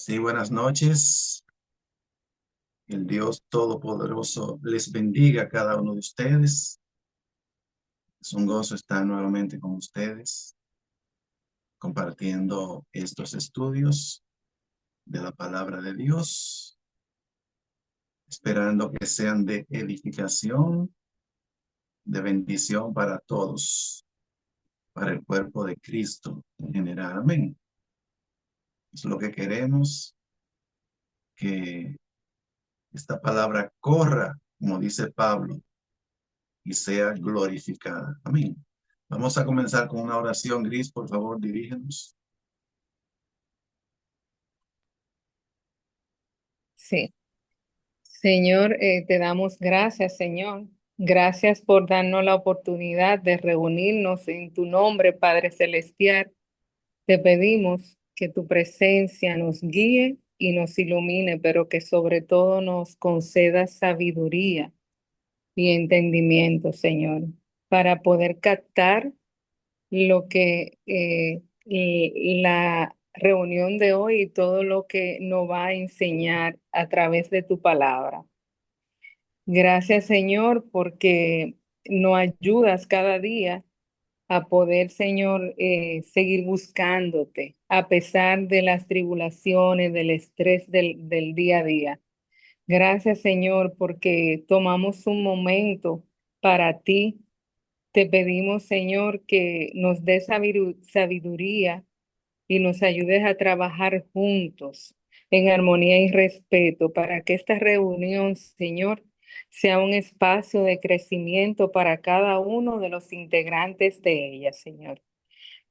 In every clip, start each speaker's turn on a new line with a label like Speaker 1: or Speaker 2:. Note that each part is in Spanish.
Speaker 1: Sí, buenas noches. El Dios Todopoderoso les bendiga a cada uno de ustedes. Es un gozo estar nuevamente con ustedes, compartiendo estos estudios de la palabra de Dios, esperando que sean de edificación, de bendición para todos, para el cuerpo de Cristo en general. Amén. Es lo que queremos, que esta palabra corra, como dice Pablo, y sea glorificada. Amén. Vamos a comenzar con una oración. Gris, por favor, dirígenos.
Speaker 2: Sí, Señor, te damos gracias, Señor. Gracias por darnos la oportunidad de reunirnos en tu nombre, Padre Celestial. Te pedimos que tu presencia nos guíe y nos ilumine, pero que sobre todo nos conceda sabiduría y entendimiento, Señor, para poder captar lo que la reunión de hoy y todo lo que nos va a enseñar a través de tu palabra. Gracias, Señor, porque nos ayudas cada día a poder, Señor, seguir buscándote a pesar de las tribulaciones, del estrés del día a día. Gracias, Señor, porque tomamos un momento para ti. Te pedimos, Señor, que nos des sabiduría y nos ayudes a trabajar juntos en armonía y respeto para que esta reunión, Señor, sea un espacio de crecimiento para cada uno de los integrantes de ella, Señor.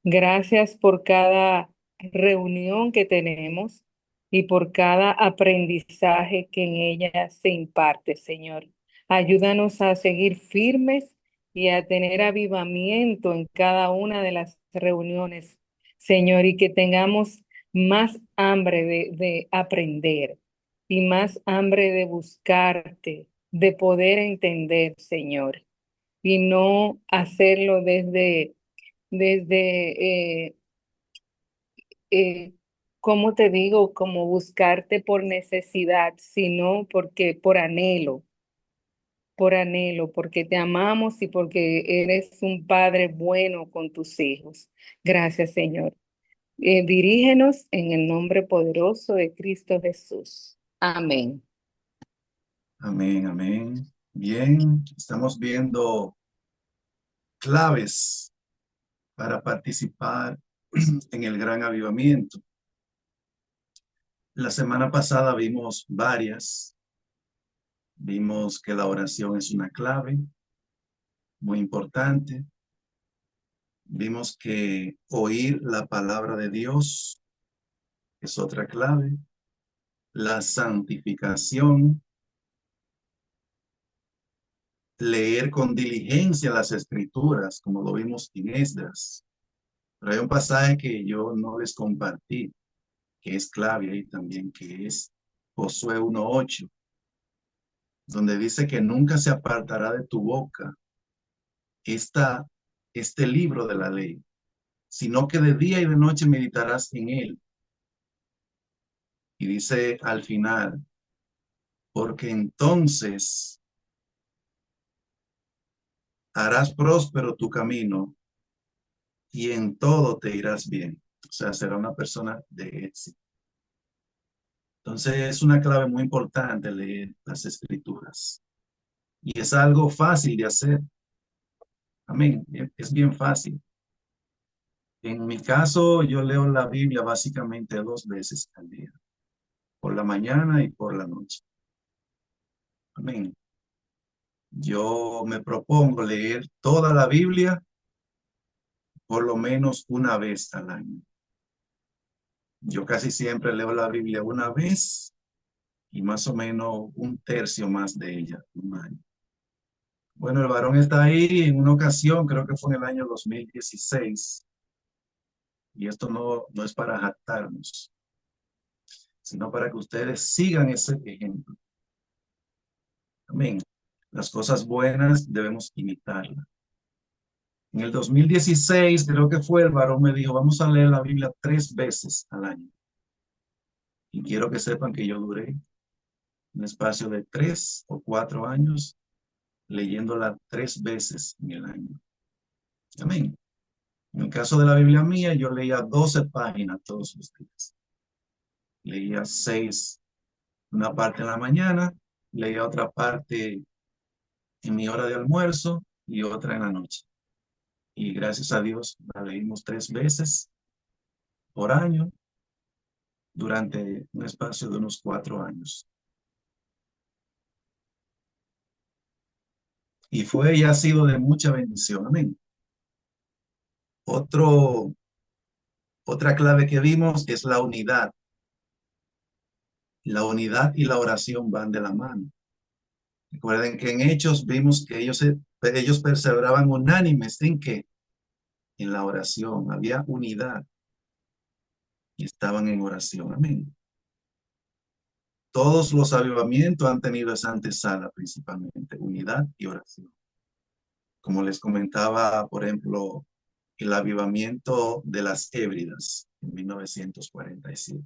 Speaker 2: Gracias por cada reunión que tenemos y por cada aprendizaje que en ella se imparte, Señor. Ayúdanos a seguir firmes y a tener avivamiento en cada una de las reuniones, Señor, y que tengamos más hambre de aprender y más hambre de buscarte, de poder entender, Señor, y no hacerlo desde, eh, ¿cómo te digo? Como buscarte por necesidad, sino porque por anhelo, porque te amamos y porque eres un padre bueno con tus hijos. Gracias, Señor. Dirígenos en el nombre poderoso de Cristo Jesús. Amén.
Speaker 1: Amén, amén. Bien, estamos viendo claves para participar en el gran avivamiento. La semana pasada vimos varias. Vimos que la oración es una clave muy importante. Vimos que oír la palabra de Dios es otra clave. La santificación, leer con diligencia las escrituras, como lo vimos en Esdras. Pero hay un pasaje que yo no les compartí, que es clave ahí también, que es Josué 1:8, donde dice que nunca se apartará de tu boca esta, este libro de la ley, sino que de día y de noche meditarás en él. Y dice al final, porque entonces harás próspero tu camino y en todo te irás bien. O sea, será una persona de éxito. Entonces es una clave muy importante leer las escrituras. Y es algo fácil de hacer. Amén. Es bien fácil. En mi caso, yo leo la Biblia básicamente 2 veces al día, por la mañana y por la noche. Amén. Yo me propongo leer toda la Biblia por lo menos una vez al año. Yo casi siempre leo la Biblia una vez y más o menos un tercio más de ella, un año. Bueno, el varón está ahí en una ocasión, creo que fue en el año 2016, y esto no es para jactarnos, sino para que ustedes sigan ese ejemplo. Amén. Las cosas buenas debemos imitarlas. En el 2016, creo que fue, el varón me dijo, vamos a leer la Biblia 3 veces al año. Y quiero que sepan que yo duré un espacio de 3 o 4 años leyéndola 3 veces en el año. Amén. En el caso de la Biblia mía, yo leía 12 páginas todos los días. Leía 6, una parte en la mañana, leía otra parte en mi hora de almuerzo y otra en la noche. Y gracias a Dios la leímos 3 veces por año durante un espacio de unos 4 años. Y fue y ha sido de mucha bendición. Amén. Otro, otra clave que vimos es la unidad. La unidad y la oración van de la mano. Recuerden que en Hechos vimos que ellos perseveraban unánimes en que en la oración había unidad y estaban en oración. Amén. Todos los avivamientos han tenido esa antesala principalmente, unidad y oración. Como les comentaba, por ejemplo, el avivamiento de las Hébridas en 1947.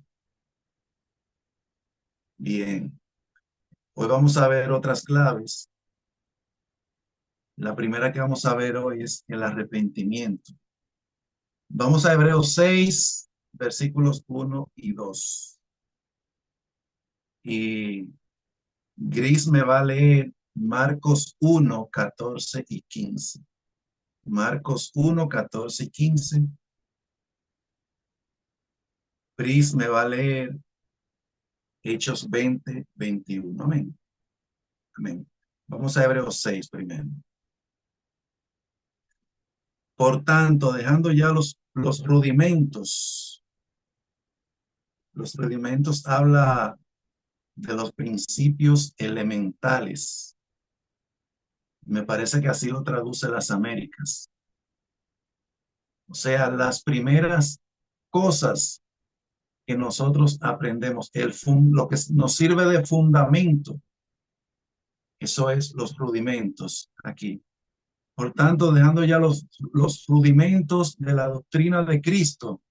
Speaker 1: Bien, hoy vamos a ver otras claves. La primera que vamos a ver hoy es el arrepentimiento. Vamos a Hebreos 6, versículos 1 y 2. Y Gris me va a leer Marcos 1, 14 y 15. Marcos 1, 14 y 15. Pris me va a leer Hechos 20, 21. Amén. Amén. Vamos a Hebreos 6 primero. Por tanto, dejando ya los rudimentos habla de los principios elementales. Me parece que así lo traduce las Américas. O sea, las primeras cosas que nosotros aprendemos, lo que nos sirve de fundamento, eso es los rudimentos aquí. Por tanto, dejando ya los rudimentos de la doctrina de Cristo,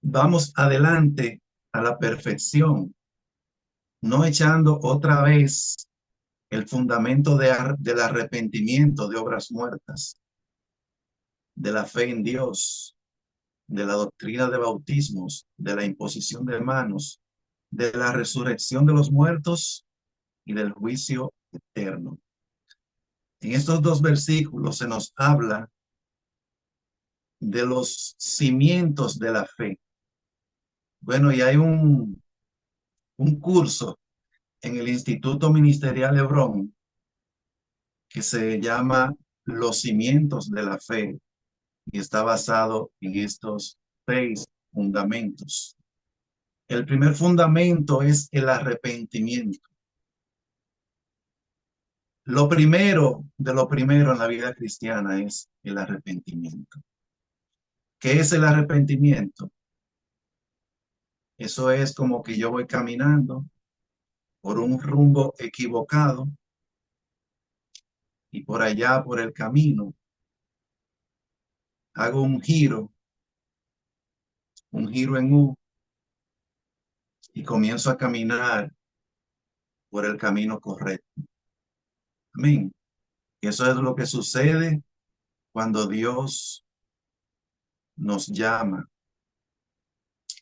Speaker 1: vamos adelante a la perfección, no echando otra vez el fundamento del arrepentimiento de obras muertas, de la fe en Dios, de la doctrina de bautismos, de la imposición de manos, de la resurrección de los muertos y del juicio eterno. En estos dos versículos se nos habla de los cimientos de la fe. Bueno, y hay un curso en el Instituto Ministerial Hebrón que se llama Los cimientos de la fe y está basado en estos 6 fundamentos. El primer fundamento es el arrepentimiento. Lo primero de lo primero en la vida cristiana es el arrepentimiento. ¿Qué es el arrepentimiento? Eso es como que yo voy caminando por un rumbo equivocado y por allá, por el camino, hago un giro en U y comienzo a caminar por el camino correcto. Amén. Eso es lo que sucede cuando Dios nos llama.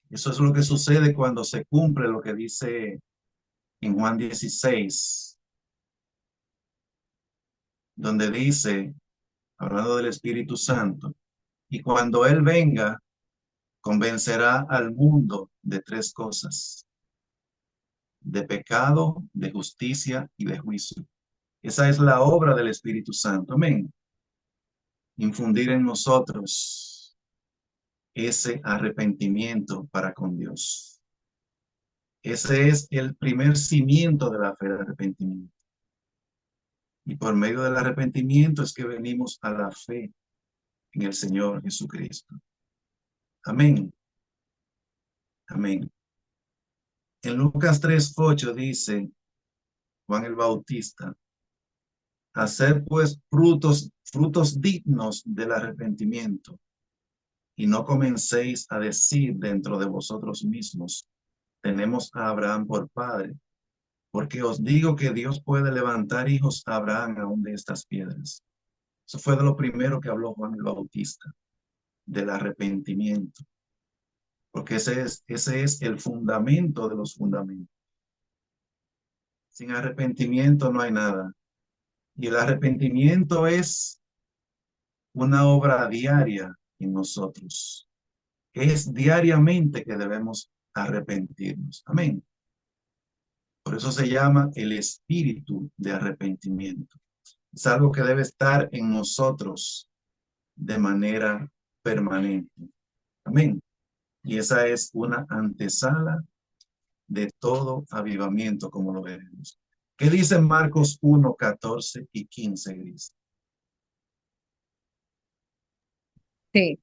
Speaker 1: Eso es lo que sucede cuando se cumple lo que dice en Juan 16, donde dice, hablando del Espíritu Santo, y cuando Él venga, convencerá al mundo de 3 cosas: de pecado, de justicia y de juicio. Esa es la obra del Espíritu Santo. Amén. Infundir en nosotros ese arrepentimiento para con Dios. Ese es el primer cimiento de la fe, de arrepentimiento. Y por medio del arrepentimiento es que venimos a la fe en el Señor Jesucristo. Amén. Amén. En Lucas 3:8 dice Juan el Bautista: hacer pues frutos dignos del arrepentimiento. y no comencéis a decir dentro de vosotros mismos, tenemos a Abraham por padre, porque os digo que Dios puede levantar hijos a Abraham aún de estas piedras. Eso fue de lo primero que habló Juan el Bautista, del arrepentimiento, porque ese es el fundamento de los fundamentos. Sin arrepentimiento no hay nada. Y el arrepentimiento es una obra diaria en nosotros. Es diariamente que debemos arrepentirnos. Amén. Por eso se llama el espíritu de arrepentimiento. Es algo que debe estar en nosotros de manera permanente. Amén. Y esa es una antesala de todo avivamiento, como lo veremos. ¿Qué dice Marcos 1, 14 y 15, Gris?
Speaker 2: Sí,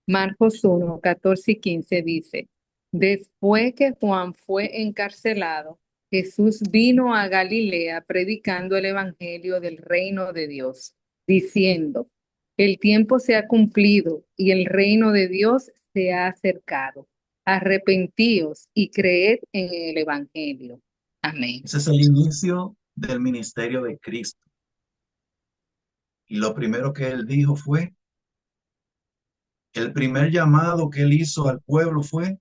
Speaker 2: Marcos 1, 14 y 15 dice, después que Juan fue encarcelado, Jesús vino a Galilea predicando el evangelio del reino de Dios, diciendo, el tiempo se ha cumplido y el reino de Dios se ha acercado. Arrepentíos y creed en el evangelio. Amén.
Speaker 1: Ese es el inicio del ministerio de Cristo. Y lo primero que él dijo fue, el primer llamado que él hizo al pueblo fue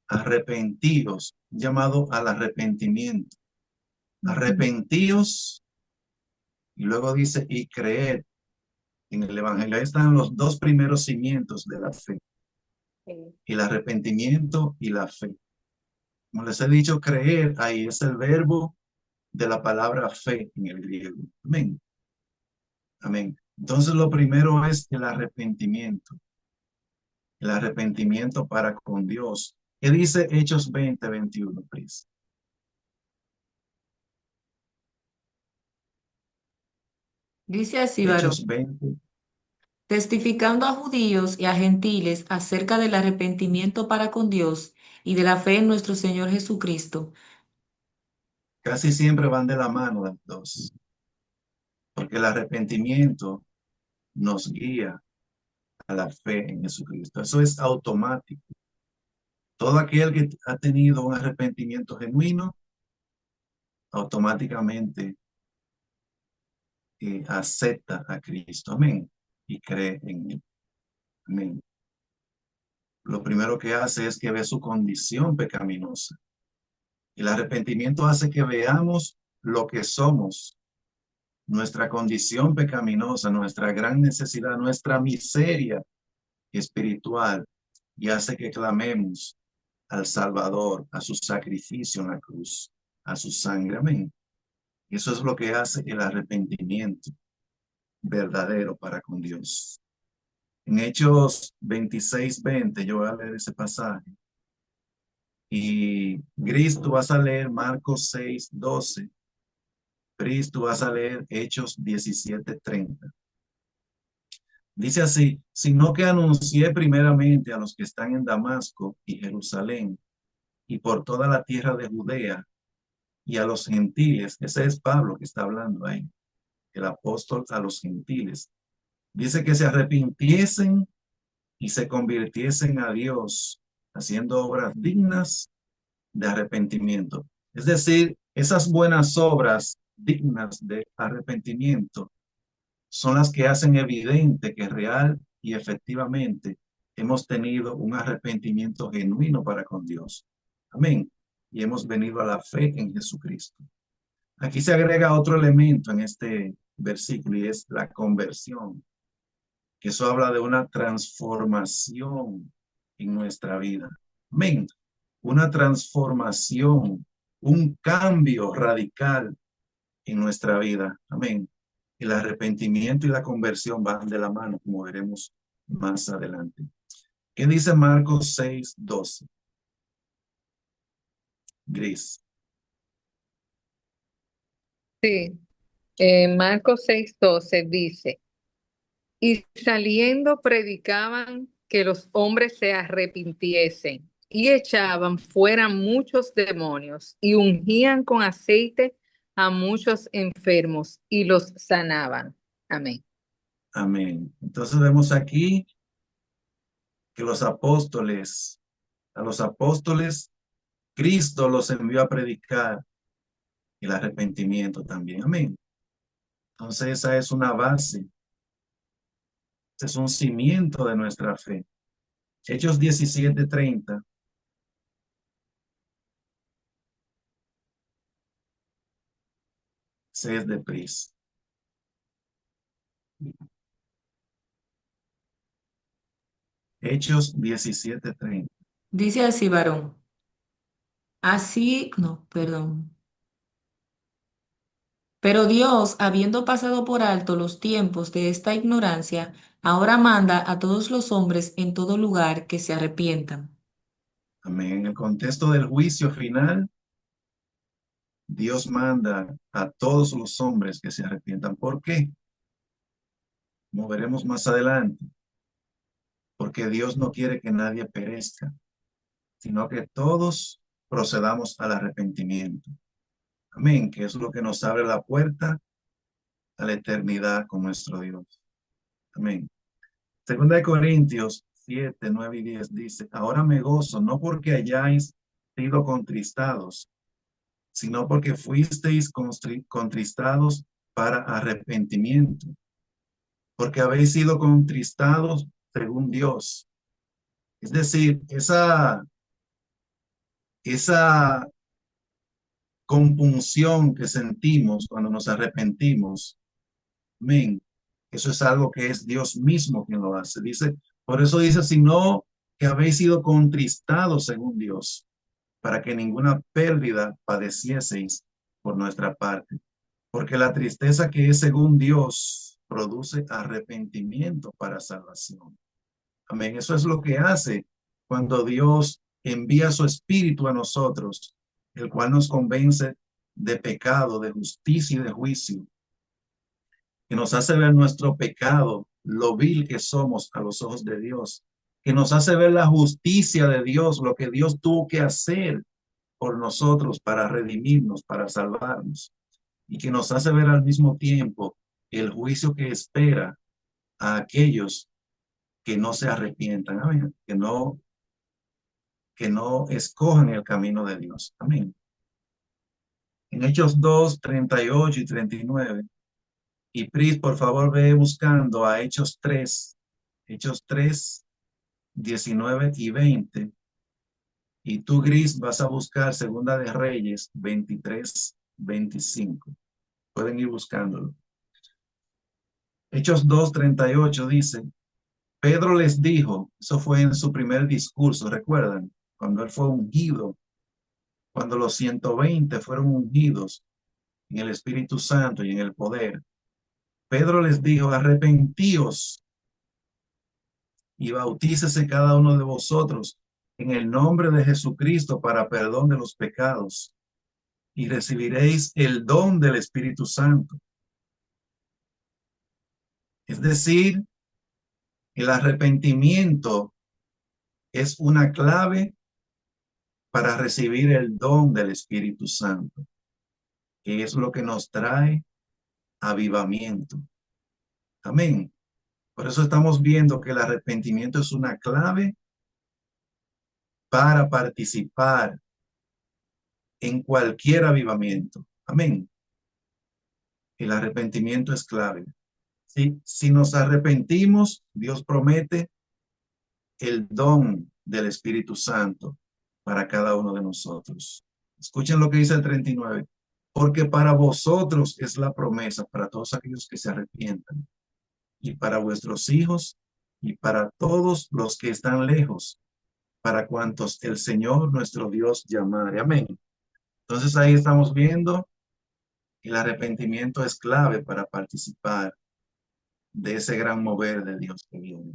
Speaker 1: arrepentidos, llamado al arrepentimiento. Arrepentíos, y luego dice, y creed en el evangelio. Ahí están los dos primeros cimientos de la fe,
Speaker 2: Sí.
Speaker 1: el arrepentimiento y la fe. Como les he dicho, creer ahí es el verbo de la palabra fe en el griego. Amén. Amén. Entonces lo primero es el arrepentimiento para con Dios. ¿Qué dice Hechos 20, 21, please?
Speaker 3: Dice así, varón,
Speaker 1: Hechos 20.
Speaker 3: testificando a judíos y a gentiles acerca del arrepentimiento para con Dios y de la fe en nuestro Señor Jesucristo.
Speaker 1: Casi siempre van de la mano las dos, porque el arrepentimiento nos guía a la fe en Jesucristo. Eso es automático. Todo aquel que ha tenido un arrepentimiento genuino, automáticamente acepta a Cristo. Amén. Y cree en él. Amén. Lo primero que hace es que ve su condición pecaminosa. El arrepentimiento hace que veamos lo que somos, nuestra condición pecaminosa, nuestra gran necesidad, nuestra miseria espiritual, y hace que clamemos al Salvador, a su sacrificio en la cruz, a su sangre. Amén. Eso es lo que hace el arrepentimiento verdadero para con Dios. En Hechos 26:20, yo voy a leer ese pasaje. Y Gris, tú vas a leer Marcos 6:12. Gris, tú vas a leer Hechos 17:30. Dice así, sino que anuncié primeramente a los que están en Damasco y Jerusalén y por toda la tierra de Judea y a los gentiles. Ese es Pablo que está hablando ahí, el apóstol a los gentiles. Dice que se arrepintiesen y se convirtiesen a Dios, haciendo obras dignas de arrepentimiento. Es decir, esas buenas obras dignas de arrepentimiento son las que hacen evidente que real y efectivamente hemos tenido un arrepentimiento genuino para con Dios. Amén. Y hemos venido a la fe en Jesucristo. Aquí se agrega otro elemento en este versículo y es la conversión, que eso habla de una transformación en nuestra vida. Amén. Una transformación, un cambio radical en nuestra vida. Amén. El arrepentimiento y la conversión van de la mano, como veremos más adelante. ¿Qué dice Marcos 6:12? Gris.
Speaker 2: Sí, Marcos 6:12 dice, y saliendo predicaban que los hombres se arrepintiesen y echaban fuera muchos demonios y ungían con aceite a muchos enfermos y los sanaban. Amén.
Speaker 1: Amén. Entonces vemos aquí que a los apóstoles, Cristo los envió a predicar el arrepentimiento también. Amén. Entonces esa es una base, ese es un cimiento de nuestra fe. Hechos 17:30. Se es deprisa. Hechos 17:30.
Speaker 3: Dice así, varón. Así, no, perdón. Pero Dios, habiendo pasado por alto los tiempos de esta ignorancia, ahora manda a todos los hombres en todo lugar que se arrepientan.
Speaker 1: Amén. En el contexto del juicio final, Dios manda a todos los hombres que se arrepientan. ¿Por qué? Como veremos más adelante. Porque Dios no quiere que nadie perezca, sino que todos procedamos al arrepentimiento. Amén. Que es lo que nos abre la puerta a la eternidad con nuestro Dios. Amén. Segunda de Corintios 7:9 y 10 dice: ahora me gozo, no porque hayáis sido contristados, sino porque fuisteis contristados para arrepentimiento, porque habéis sido contristados según Dios. Es decir, esa compunción que sentimos cuando nos arrepentimos, amén, eso es algo que es Dios mismo quien lo hace. Dice, por eso dice, sino que habéis sido contristados según Dios, para que ninguna pérdida padecieseis por nuestra parte. Porque la tristeza que es según Dios produce arrepentimiento para salvación. Amén. Eso es lo que hace cuando Dios envía su espíritu a nosotros, el cual nos convence de pecado, de justicia y de juicio, que nos hace ver nuestro pecado, lo vil que somos a los ojos de Dios, que nos hace ver la justicia de Dios, lo que Dios tuvo que hacer por nosotros para redimirnos, para salvarnos, y que nos hace ver al mismo tiempo el juicio que espera a aquellos que no se arrepientan, amén, que no escojan el camino de Dios. Amén. En Hechos 2:38 y 39. Y Pris, por favor, ve buscando a Hechos 3, Hechos 3:19 y 20. Y tú, Gris, vas a buscar Segunda de Reyes 23:25. Pueden ir buscándolo. Hechos 2:38 dice: Pedro les dijo, eso fue en su primer discurso, ¿recuerdan? Cuando él fue ungido, cuando los 120 fueron ungidos en el Espíritu Santo y en el poder. Pedro les dijo: arrepentíos y bautícese cada uno de vosotros en el nombre de Jesucristo para perdón de los pecados, y recibiréis el don del Espíritu Santo. Es decir, el arrepentimiento es una clave para recibir el don del Espíritu Santo, que es lo que nos trae avivamiento. Amén. Por eso estamos viendo que el arrepentimiento es una clave para participar en cualquier avivamiento. Amén. El arrepentimiento es clave. Si nos arrepentimos, Dios promete el don del Espíritu Santo para cada uno de nosotros. Escuchen lo que dice el 39. Porque para vosotros es la promesa, para todos aquellos que se arrepientan, y para vuestros hijos, y para todos los que están lejos, para cuantos el Señor nuestro Dios llamare. Amén. Entonces ahí estamos viendo que el arrepentimiento es clave para participar de ese gran mover de Dios que viene.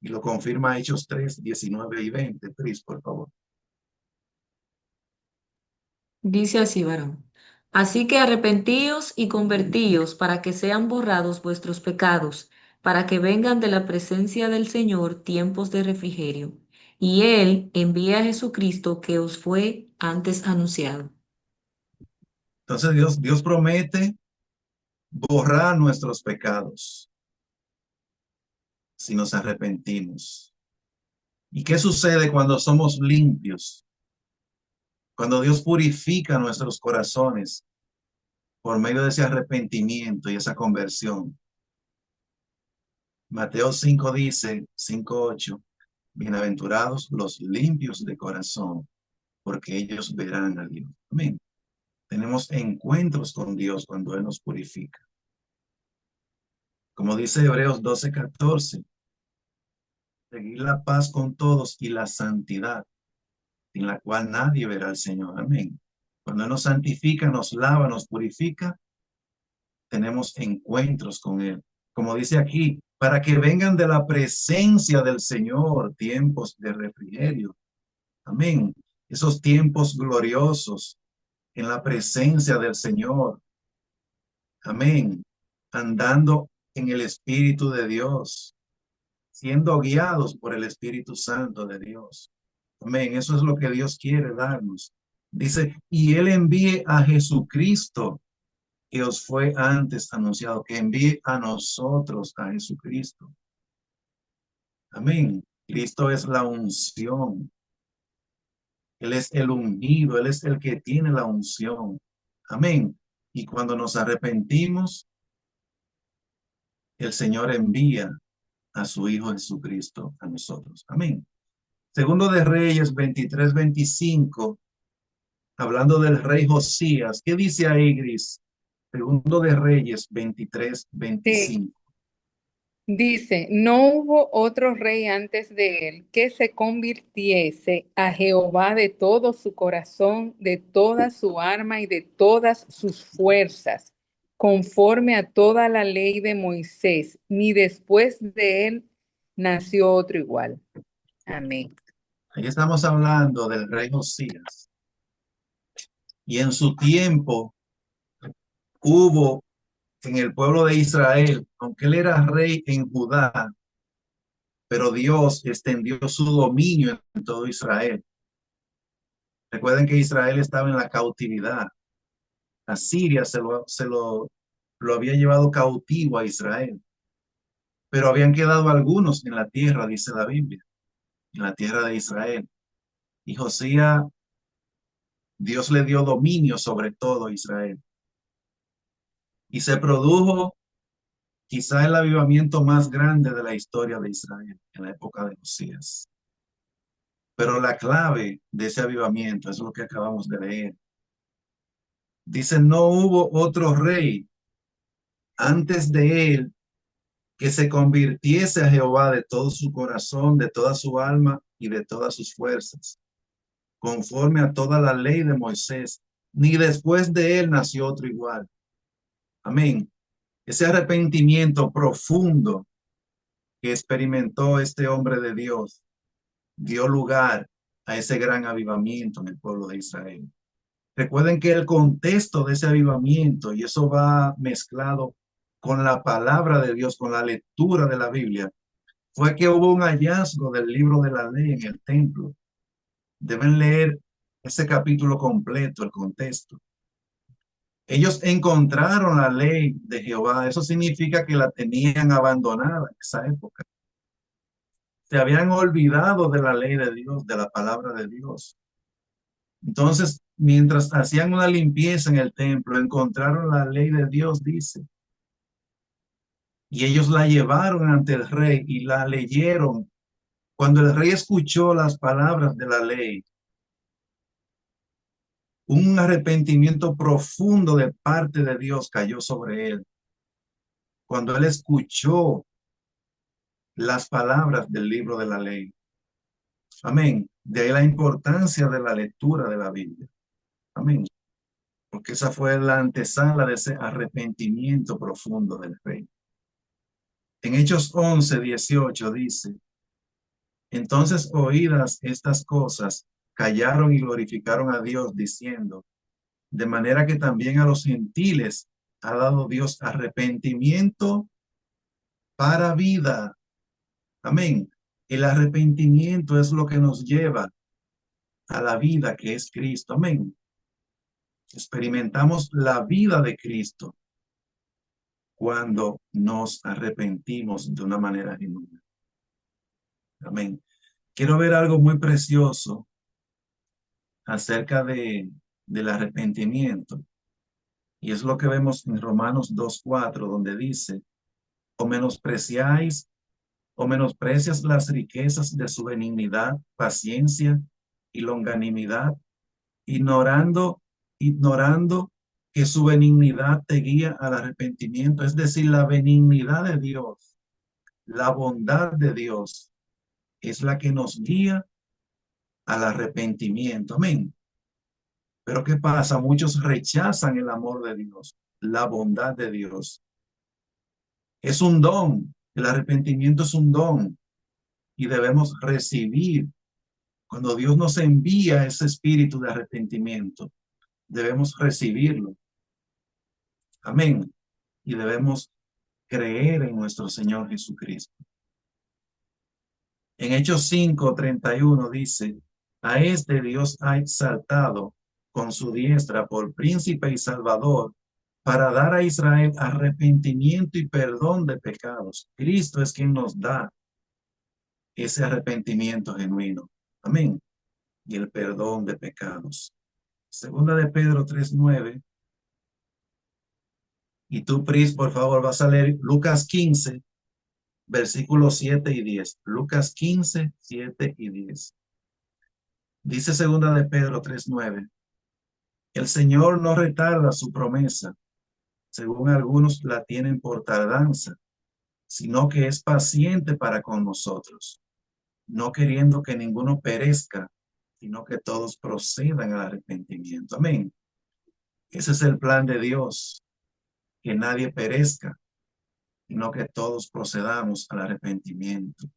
Speaker 1: Y lo confirma Hechos 3:19 y 20. Pris, por favor.
Speaker 3: Dice así, varón. Así que arrepentíos y convertíos para que sean borrados vuestros pecados, para que vengan de la presencia del Señor tiempos de refrigerio. Y Él envía a Jesucristo que os fue antes anunciado.
Speaker 1: Entonces Dios promete borrar nuestros pecados si nos arrepentimos. ¿Y qué sucede cuando somos limpios? Cuando Dios purifica nuestros corazones por medio de ese arrepentimiento y esa conversión. Mateo 5 dice, 5:8, bienaventurados los limpios de corazón, porque ellos verán a Dios. Amén. Tenemos encuentros con Dios cuando Él nos purifica. Como dice Hebreos 12:14, seguir la paz con todos y la santidad, en la cual nadie verá al Señor. Amén. Cuando Él nos santifica, nos lava, nos purifica, tenemos encuentros con Él. Como dice aquí, para que vengan de la presencia del Señor tiempos de refrigerio. Amén. Esos tiempos gloriosos en la presencia del Señor. Amén. Andando en el Espíritu de Dios, siendo guiados por el Espíritu Santo de Dios. Amén. Eso es lo que Dios quiere darnos. Dice, y Él envíe a Jesucristo, que os fue antes anunciado, que envíe a nosotros a Jesucristo. Amén. Cristo es la unción. Él es el ungido, Él es el que tiene la unción. Amén. Y cuando nos arrepentimos, el Señor envía a su Hijo Jesucristo a nosotros. Amén. Segundo de Reyes 23:25, hablando del rey Josías. ¿Qué dice ahí, Gris? Segundo de Reyes 23:25.
Speaker 2: Dice, no hubo otro rey antes de él que se convirtiese a Jehová de todo su corazón, de toda su alma y de todas sus fuerzas, conforme a toda la ley de Moisés, ni después de él nació otro igual. Amén.
Speaker 1: Ahí estamos hablando del rey Josías. Y en su tiempo hubo en el pueblo de Israel, aunque él era rey en Judá, pero Dios extendió su dominio en todo Israel. Recuerden que Israel estaba en la cautividad. Asiria lo había llevado cautivo a Israel, pero habían quedado algunos en la tierra, dice la Biblia, en la tierra de Israel. Y Josías, Dios le dio dominio sobre todo Israel. Y se produjo quizá el avivamiento más grande de la historia de Israel en la época de Josías. Pero la clave de ese avivamiento es lo que acabamos de leer. Dice, no hubo otro rey antes de él que se convirtiese a Jehová de todo su corazón, de toda su alma y de todas sus fuerzas, conforme a toda la ley de Moisés, ni después de él nació otro igual. Amén. Ese arrepentimiento profundo que experimentó este hombre de Dios dio lugar a ese gran avivamiento en el pueblo de Israel. Recuerden que el contexto de ese avivamiento, y eso va mezclado con la palabra de Dios, con la lectura de la Biblia, fue que hubo un hallazgo del libro de la ley en el templo. Deben leer ese capítulo completo, el contexto. Ellos encontraron la ley de Jehová. Eso significa que la tenían abandonada en esa época. Se habían olvidado de la ley de Dios, de la palabra de Dios. Entonces, mientras hacían una limpieza en el templo, encontraron la ley de Dios, dice. Y ellos la llevaron ante el rey y la leyeron. Cuando el rey escuchó las palabras de la ley, un arrepentimiento profundo de parte de Dios cayó sobre él. Cuando él escuchó las palabras del libro de la ley. Amén. De ahí la importancia de la lectura de la Biblia. Amén. Porque esa fue la antesala de ese arrepentimiento profundo del rey. En Hechos 11:18 dice, entonces oídas estas cosas, callaron y glorificaron a Dios diciendo, de manera que también a los gentiles ha dado Dios arrepentimiento para vida. Amén. El arrepentimiento es lo que nos lleva a la vida que es Cristo. Amén. Experimentamos la vida de Cristo cuando nos arrepentimos de una manera genuina. Amén. Quiero ver algo muy precioso acerca del arrepentimiento. Y es lo que vemos en Romanos 2:4, donde dice, o menospreciáis, o menosprecias las riquezas de su benignidad, paciencia y longanimidad, ignorando que su benignidad te guía al arrepentimiento. Es decir, la benignidad de Dios, la bondad de Dios es la que nos guía al arrepentimiento. Amén. Pero ¿qué pasa? Muchos rechazan el amor de Dios, la bondad de Dios. Es un don. El arrepentimiento es un don y debemos recibir. Cuando Dios nos envía ese espíritu de arrepentimiento, debemos recibirlo. Amén. Y debemos creer en nuestro Señor Jesucristo. En Hechos 5:31 dice, a este Dios ha exaltado con su diestra por príncipe y salvador para dar a Israel arrepentimiento y perdón de pecados. Cristo es quien nos da ese arrepentimiento genuino. Amén. Y el perdón de pecados. Segunda de Pedro 3:9. Y tú, Pris, por favor, vas a leer Lucas 15, versículos 7 y 10. Lucas 15, 7 y 10. Dice segunda de Pedro 3:9. El Señor no retarda su promesa, según algunos la tienen por tardanza, sino que es paciente para con nosotros, no queriendo que ninguno perezca, sino que todos procedan al arrepentimiento. Amén. Ese es el plan de Dios, que nadie perezca, sino que todos procedamos al arrepentimiento.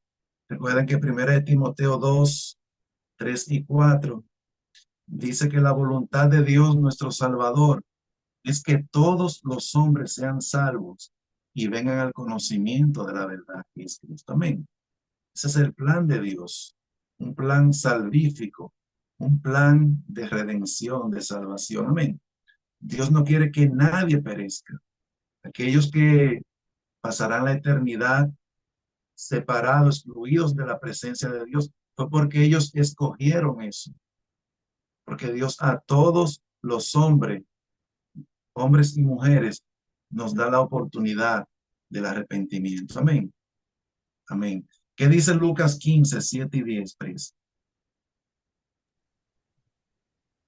Speaker 1: Recuerden que 1 de Timoteo 2, 3 y 4 dice que la voluntad de Dios, nuestro Salvador, es que todos los hombres sean salvos y vengan al conocimiento de la verdad que es Cristo. Amén. Ese es el plan de Dios, un plan salvífico, un plan de redención, de salvación. Amén. Dios no quiere que nadie perezca. Aquellos que pasarán la eternidad separados, excluidos de la presencia de Dios, fue porque ellos escogieron eso. Porque Dios a todos los hombres y mujeres, nos da la oportunidad del arrepentimiento. Amén. Amén. ¿Qué dice Lucas 15, 7 y 10, Pris?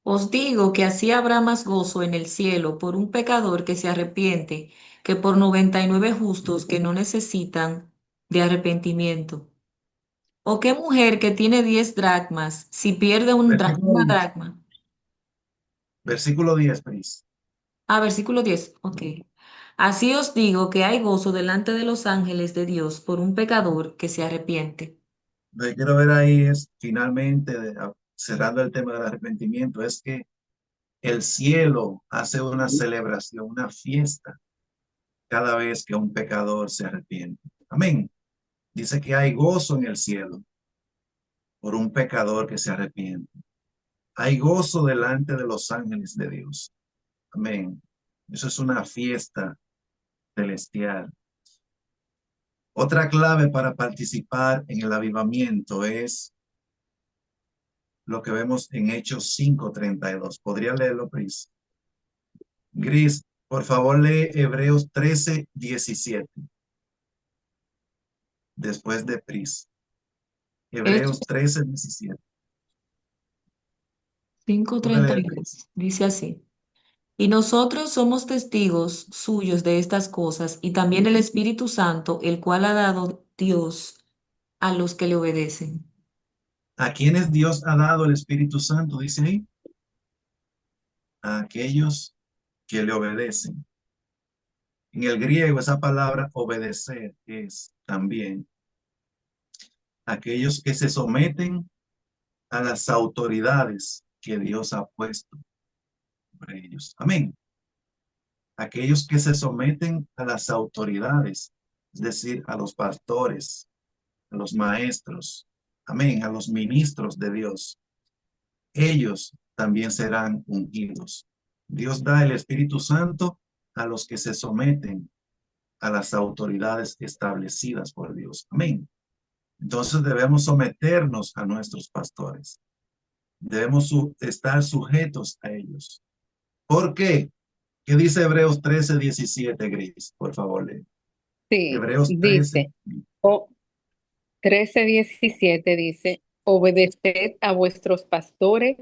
Speaker 3: Os digo que así habrá más gozo en el cielo por un pecador que se arrepiente que por 99 justos que no necesitan de arrepentimiento. ¿O qué mujer que tiene 10 dracmas, si pierde
Speaker 1: Versículo
Speaker 3: una
Speaker 1: 10.
Speaker 3: dracma?
Speaker 1: Versículo 10, Pris.
Speaker 3: Ah, versículo 10. Ok. Así os digo que hay gozo delante de los ángeles de Dios por un pecador que se arrepiente.
Speaker 1: Lo que quiero ver ahí es, finalmente, cerrando el tema del arrepentimiento, es que el cielo hace una celebración, una fiesta, cada vez que un pecador se arrepiente. Amén. Dice que hay gozo en el cielo por un pecador que se arrepiente. Hay gozo delante de los ángeles de Dios. Amén. Eso es una fiesta celestial. Otra clave para participar en el avivamiento es lo que vemos en Hechos 5:32. ¿Podría leerlo, Pris? Gris, por favor, lee Hebreos 13:17. Después de Pris.
Speaker 3: Hechos
Speaker 1: Hebreos 13:17. ¿Puede leer,
Speaker 3: 5:32.
Speaker 1: Pris?
Speaker 3: Dice así. Y nosotros somos testigos suyos de estas cosas, y también el Espíritu Santo, el cual ha dado Dios a los que le obedecen.
Speaker 1: ¿A quienes Dios ha dado el Espíritu Santo? Dice ahí. A aquellos que le obedecen. En el griego, esa palabra obedecer es también aquellos que se someten a las autoridades que Dios ha puesto sobre ellos. Amén. Aquellos que se someten a las autoridades, es decir, a los pastores, a los maestros, amén, a los ministros de Dios. Ellos también serán ungidos. Dios da el Espíritu Santo a los que se someten a las autoridades establecidas por Dios. Amén. Entonces debemos someternos a nuestros pastores. Debemos estar sujetos a ellos. ¿Por qué? ¿Qué dice Hebreos 13:17, Gris? Por favor, lee.
Speaker 2: Sí,
Speaker 1: Hebreos 13.
Speaker 2: dice, o 13:17 dice, obedeced a vuestros pastores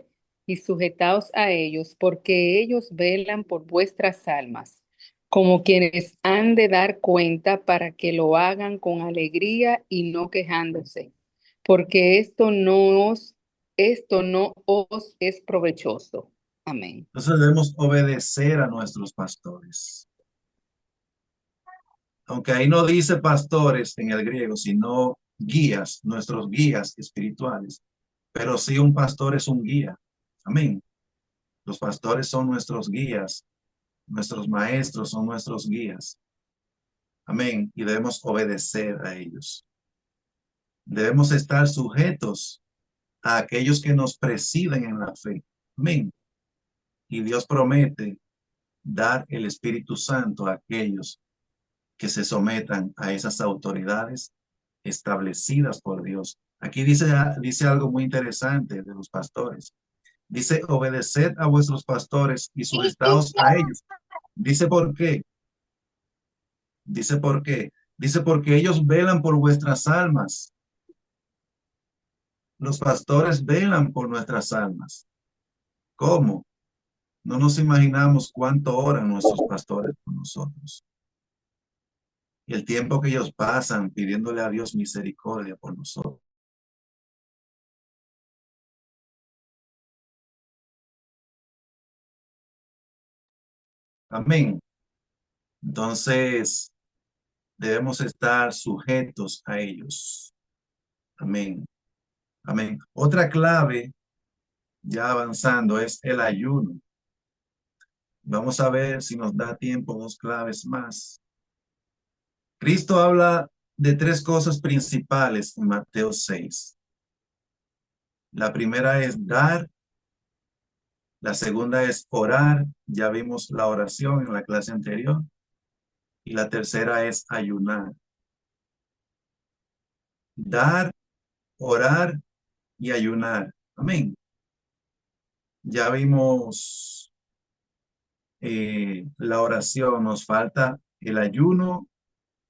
Speaker 2: y sujetaos a ellos, porque ellos velan por vuestras almas, como quienes han de dar cuenta para que lo hagan con alegría y no quejándose, porque esto no os es provechoso. Amén.
Speaker 1: Entonces debemos obedecer a nuestros pastores. Aunque ahí no dice pastores en el griego, sino guías, nuestros guías espirituales. Pero sí, un pastor es un guía. Amén. Los pastores son nuestros guías, nuestros maestros son nuestros guías. Amén. Y debemos obedecer a ellos. Debemos estar sujetos a aquellos que nos presiden en la fe. Amén. Y Dios promete dar el Espíritu Santo a aquellos que se sometan a esas autoridades establecidas por Dios. Aquí dice algo muy interesante de los pastores. Dice, obedeced a vuestros pastores y sujetaos a ellos. Dice, ¿por qué? Dice, ¿por qué? Dice, porque ellos velan por vuestras almas. Los pastores velan por nuestras almas. ¿Cómo? No nos imaginamos cuánto oran nuestros pastores por nosotros. Y el tiempo que ellos pasan pidiéndole a Dios misericordia por nosotros. Amén. Entonces, debemos estar sujetos a ellos. Amén. Amén. Otra clave, ya avanzando, es el ayuno. Vamos a ver si nos da tiempo dos claves más. Cristo habla de tres cosas principales en Mateo 6. La primera es dar, la segunda es orar, ya vimos la oración en la clase anterior, y la tercera es ayunar. Dar, orar y ayunar. Amén. Ya vimos la oración, nos falta el ayuno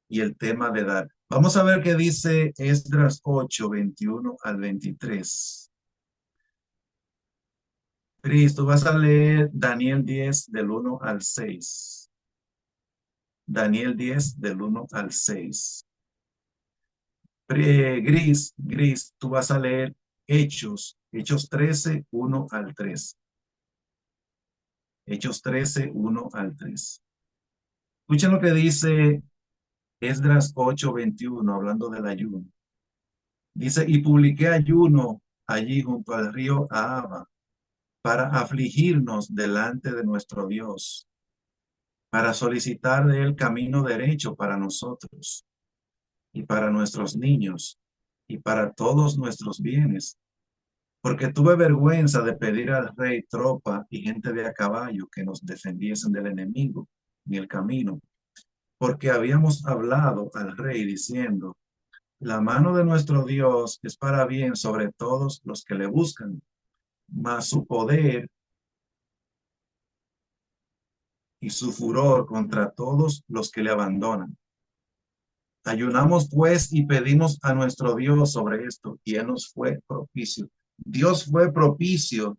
Speaker 1: y el tema de dar. Vamos a ver qué dice Esdras 8:21 al 23. Cristo, vas a leer Daniel 10 del 1 al 6. Daniel 10 del 1 al 6. Gris, tú vas a leer Hechos 13, 1 al 3. Hechos 13, 1 al 3. Escuchen lo que dice Esdras 8:21, hablando del ayuno. Dice, y publiqué ayuno allí junto al río Ahava para afligirnos delante de nuestro Dios, para solicitar de él camino derecho para nosotros y para nuestros niños y para todos nuestros bienes, porque tuve vergüenza de pedir al rey tropa y gente de a caballo que nos defendiesen del enemigo en el camino, porque habíamos hablado al rey diciendo, la mano de nuestro Dios es para bien sobre todos los que le buscan, mas su poder y su furor contra todos los que le abandonan. Ayunamos pues y pedimos a nuestro Dios sobre esto, y él nos fue propicio. Dios fue propicio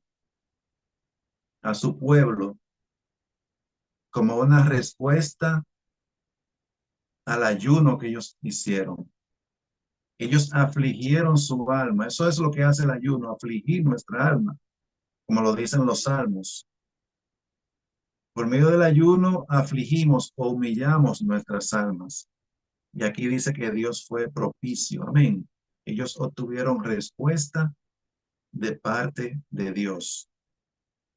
Speaker 1: a su pueblo como una respuesta al ayuno que ellos hicieron. Ellos afligieron su alma. Eso es lo que hace el ayuno, afligir nuestra alma, como lo dicen los salmos. Por medio del ayuno afligimos o humillamos nuestras almas. Y aquí dice que Dios fue propicio. Amén. Ellos obtuvieron respuesta de parte de Dios.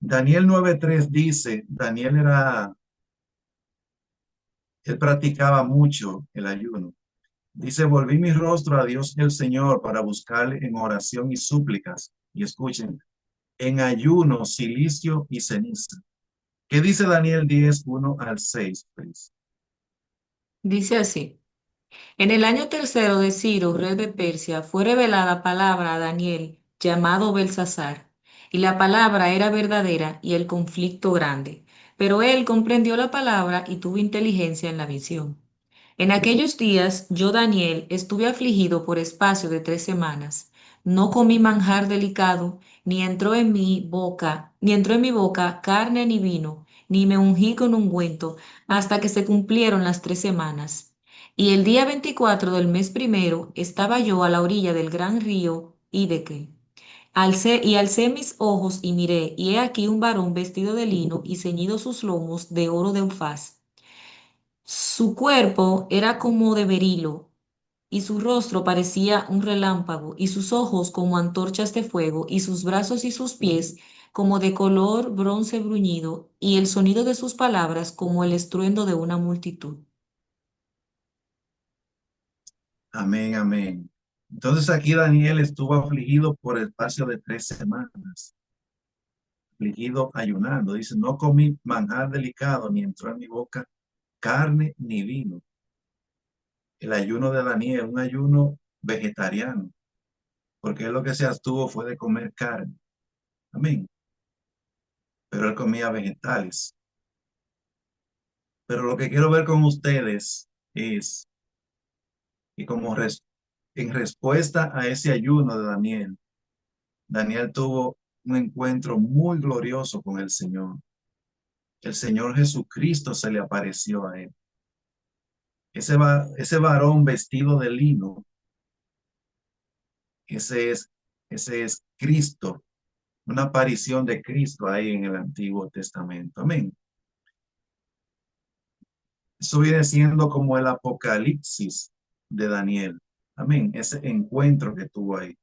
Speaker 1: Daniel 9:3 dice, él practicaba mucho el ayuno. Dice, volví mi rostro a Dios el Señor para buscarle en oración y súplicas. Y escuchen, en ayuno, cilicio y ceniza. ¿Qué dice Daniel 10:1 al 6, please?
Speaker 3: Dice así. En el año tercero de Ciro, rey de Persia, fue revelada palabra a Daniel, llamado Belsasar, y la palabra era verdadera y el conflicto grande. Pero él comprendió la palabra y tuvo inteligencia en la visión. En aquellos días yo, Daniel, estuve afligido por espacio de 3 semanas. No comí manjar delicado, ni entró en mi boca carne ni vino, ni me ungí con ungüento, hasta que se cumplieron las 3 semanas. Y el día 24 del mes primero estaba yo a la orilla del gran río Hiddekel. Alcé mis ojos y miré, y he aquí un varón vestido de lino y ceñido sus lomos de oro de Ufaz. Su cuerpo era como de berilo, y su rostro parecía un relámpago, y sus ojos como antorchas de fuego, y sus brazos y sus pies como de color bronce bruñido, y el sonido de sus palabras como el estruendo de una multitud.
Speaker 1: Amén, amén. Entonces aquí Daniel estuvo afligido por el espacio de 3 semanas, afligido ayunando. Dice, no comí manjar delicado, ni entró en mi boca carne ni vino. El ayuno de Daniel, un ayuno vegetariano, porque él lo que se abstuvo fue de comer carne. Amén. Pero él comía vegetales. Pero lo que quiero ver con ustedes es que en respuesta a ese ayuno de Daniel, Daniel tuvo un encuentro muy glorioso con el Señor. El Señor Jesucristo se le apareció a él. Ese varón vestido de lino, ese es, ese es Cristo, una aparición de Cristo ahí en el Antiguo Testamento. Amén. Eso viene siendo como el Apocalipsis de Daniel. Amén. Ese encuentro que tuvo ahí.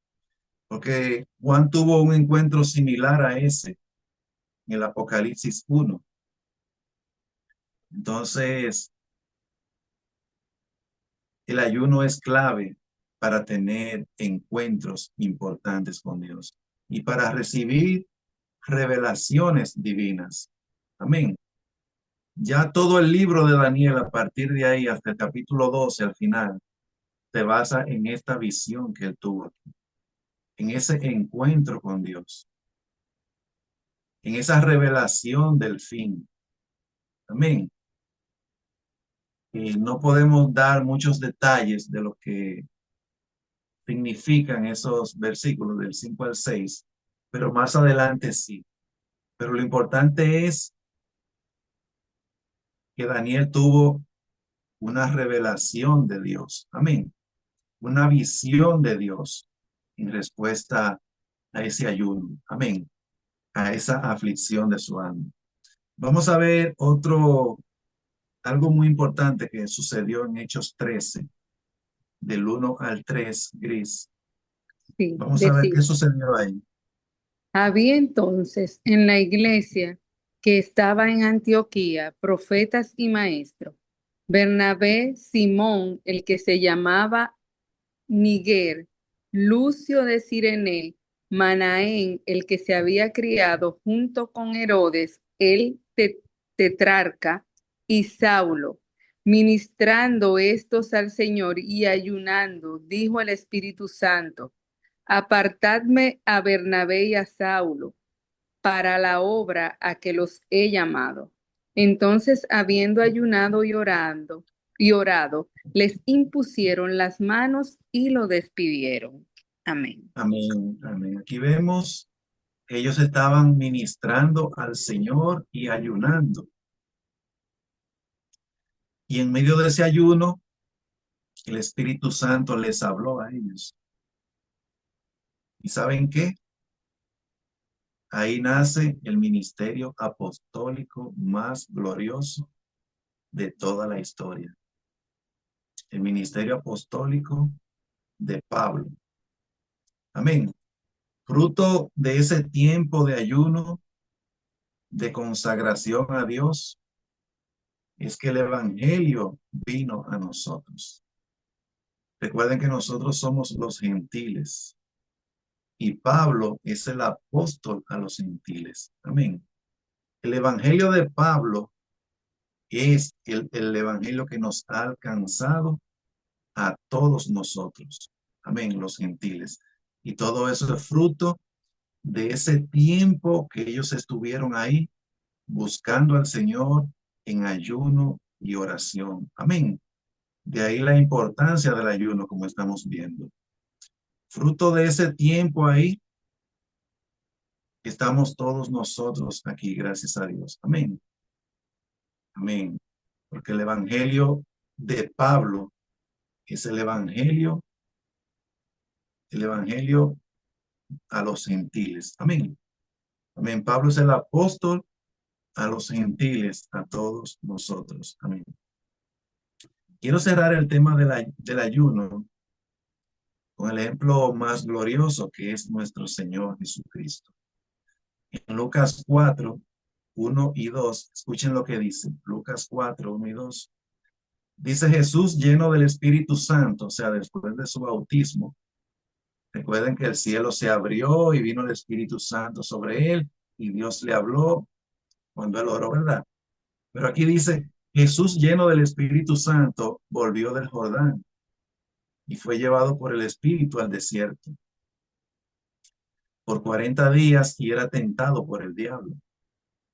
Speaker 1: Porque Juan tuvo un encuentro similar a ese en el Apocalipsis 1. Entonces, el ayuno es clave para tener encuentros importantes con Dios y para recibir revelaciones divinas. Amén. Ya todo el libro de Daniel, a partir de ahí hasta el capítulo 12 al final, se basa en esta visión que él tuvo, en ese encuentro con Dios, en esa revelación del fin. Amén. Y no podemos dar muchos detalles de lo que significan esos versículos del 5 al 6, pero más adelante sí. Pero lo importante es que Daniel tuvo una revelación de Dios. Amén. Una visión de Dios en respuesta a ese ayuno. Amén. A esa aflicción de su alma. Vamos a ver algo muy importante que sucedió en Hechos 13, del 1 al 3, Gris.
Speaker 2: Sí,
Speaker 1: Vamos a ver qué
Speaker 2: decía.
Speaker 1: sucedió ahí.
Speaker 2: Había entonces en la iglesia que estaba en Antioquía profetas y maestros. Bernabé, Simón, el que se llamaba Niger, Lucio de Cirene, Manaén, el que se había criado junto con Herodes, tetrarca, y Saulo. Ministrando estos al Señor y ayunando, dijo el Espíritu Santo: Apartadme a Bernabé y a Saulo para la obra a que los he llamado. Entonces, habiendo ayunado y orado, les impusieron las manos y lo despidieron. Amén.
Speaker 1: Amén, amén. Aquí vemos que ellos estaban ministrando al Señor y ayunando. Y en medio de ese ayuno, el Espíritu Santo les habló a ellos. ¿Y saben qué? Ahí nace el ministerio apostólico más glorioso de toda la historia. El ministerio apostólico de Pablo. Amén. Fruto de ese tiempo de ayuno, de consagración a Dios, es que el Evangelio vino a nosotros. Recuerden que nosotros somos los gentiles y Pablo es el apóstol a los gentiles. Amén. El Evangelio de Pablo es el Evangelio que nos ha alcanzado a todos nosotros. Amén, los gentiles. Y todo eso es fruto de ese tiempo que ellos estuvieron ahí buscando al Señor en ayuno y oración. Amén. De ahí la importancia del ayuno, como estamos viendo. Fruto de ese tiempo ahí, estamos todos nosotros aquí, gracias a Dios. Amén. Amén. Porque el evangelio de Pablo es el evangelio a los gentiles. Amén. Amén. Pablo es el apóstol a los gentiles, a todos nosotros. Amén. Quiero cerrar el tema del ayuno con el ejemplo más glorioso que es nuestro Señor Jesucristo. En Lucas 4, 1 y 2, escuchen lo que dice. Lucas 4, 1 y 2. Dice Jesús lleno del Espíritu Santo, o sea, después de su bautismo. Recuerden que el cielo se abrió y vino el Espíritu Santo sobre él y Dios le habló cuando él oró, ¿verdad? Pero aquí dice, Jesús lleno del Espíritu Santo volvió del Jordán y fue llevado por el Espíritu al desierto por 40 días y era tentado por el diablo.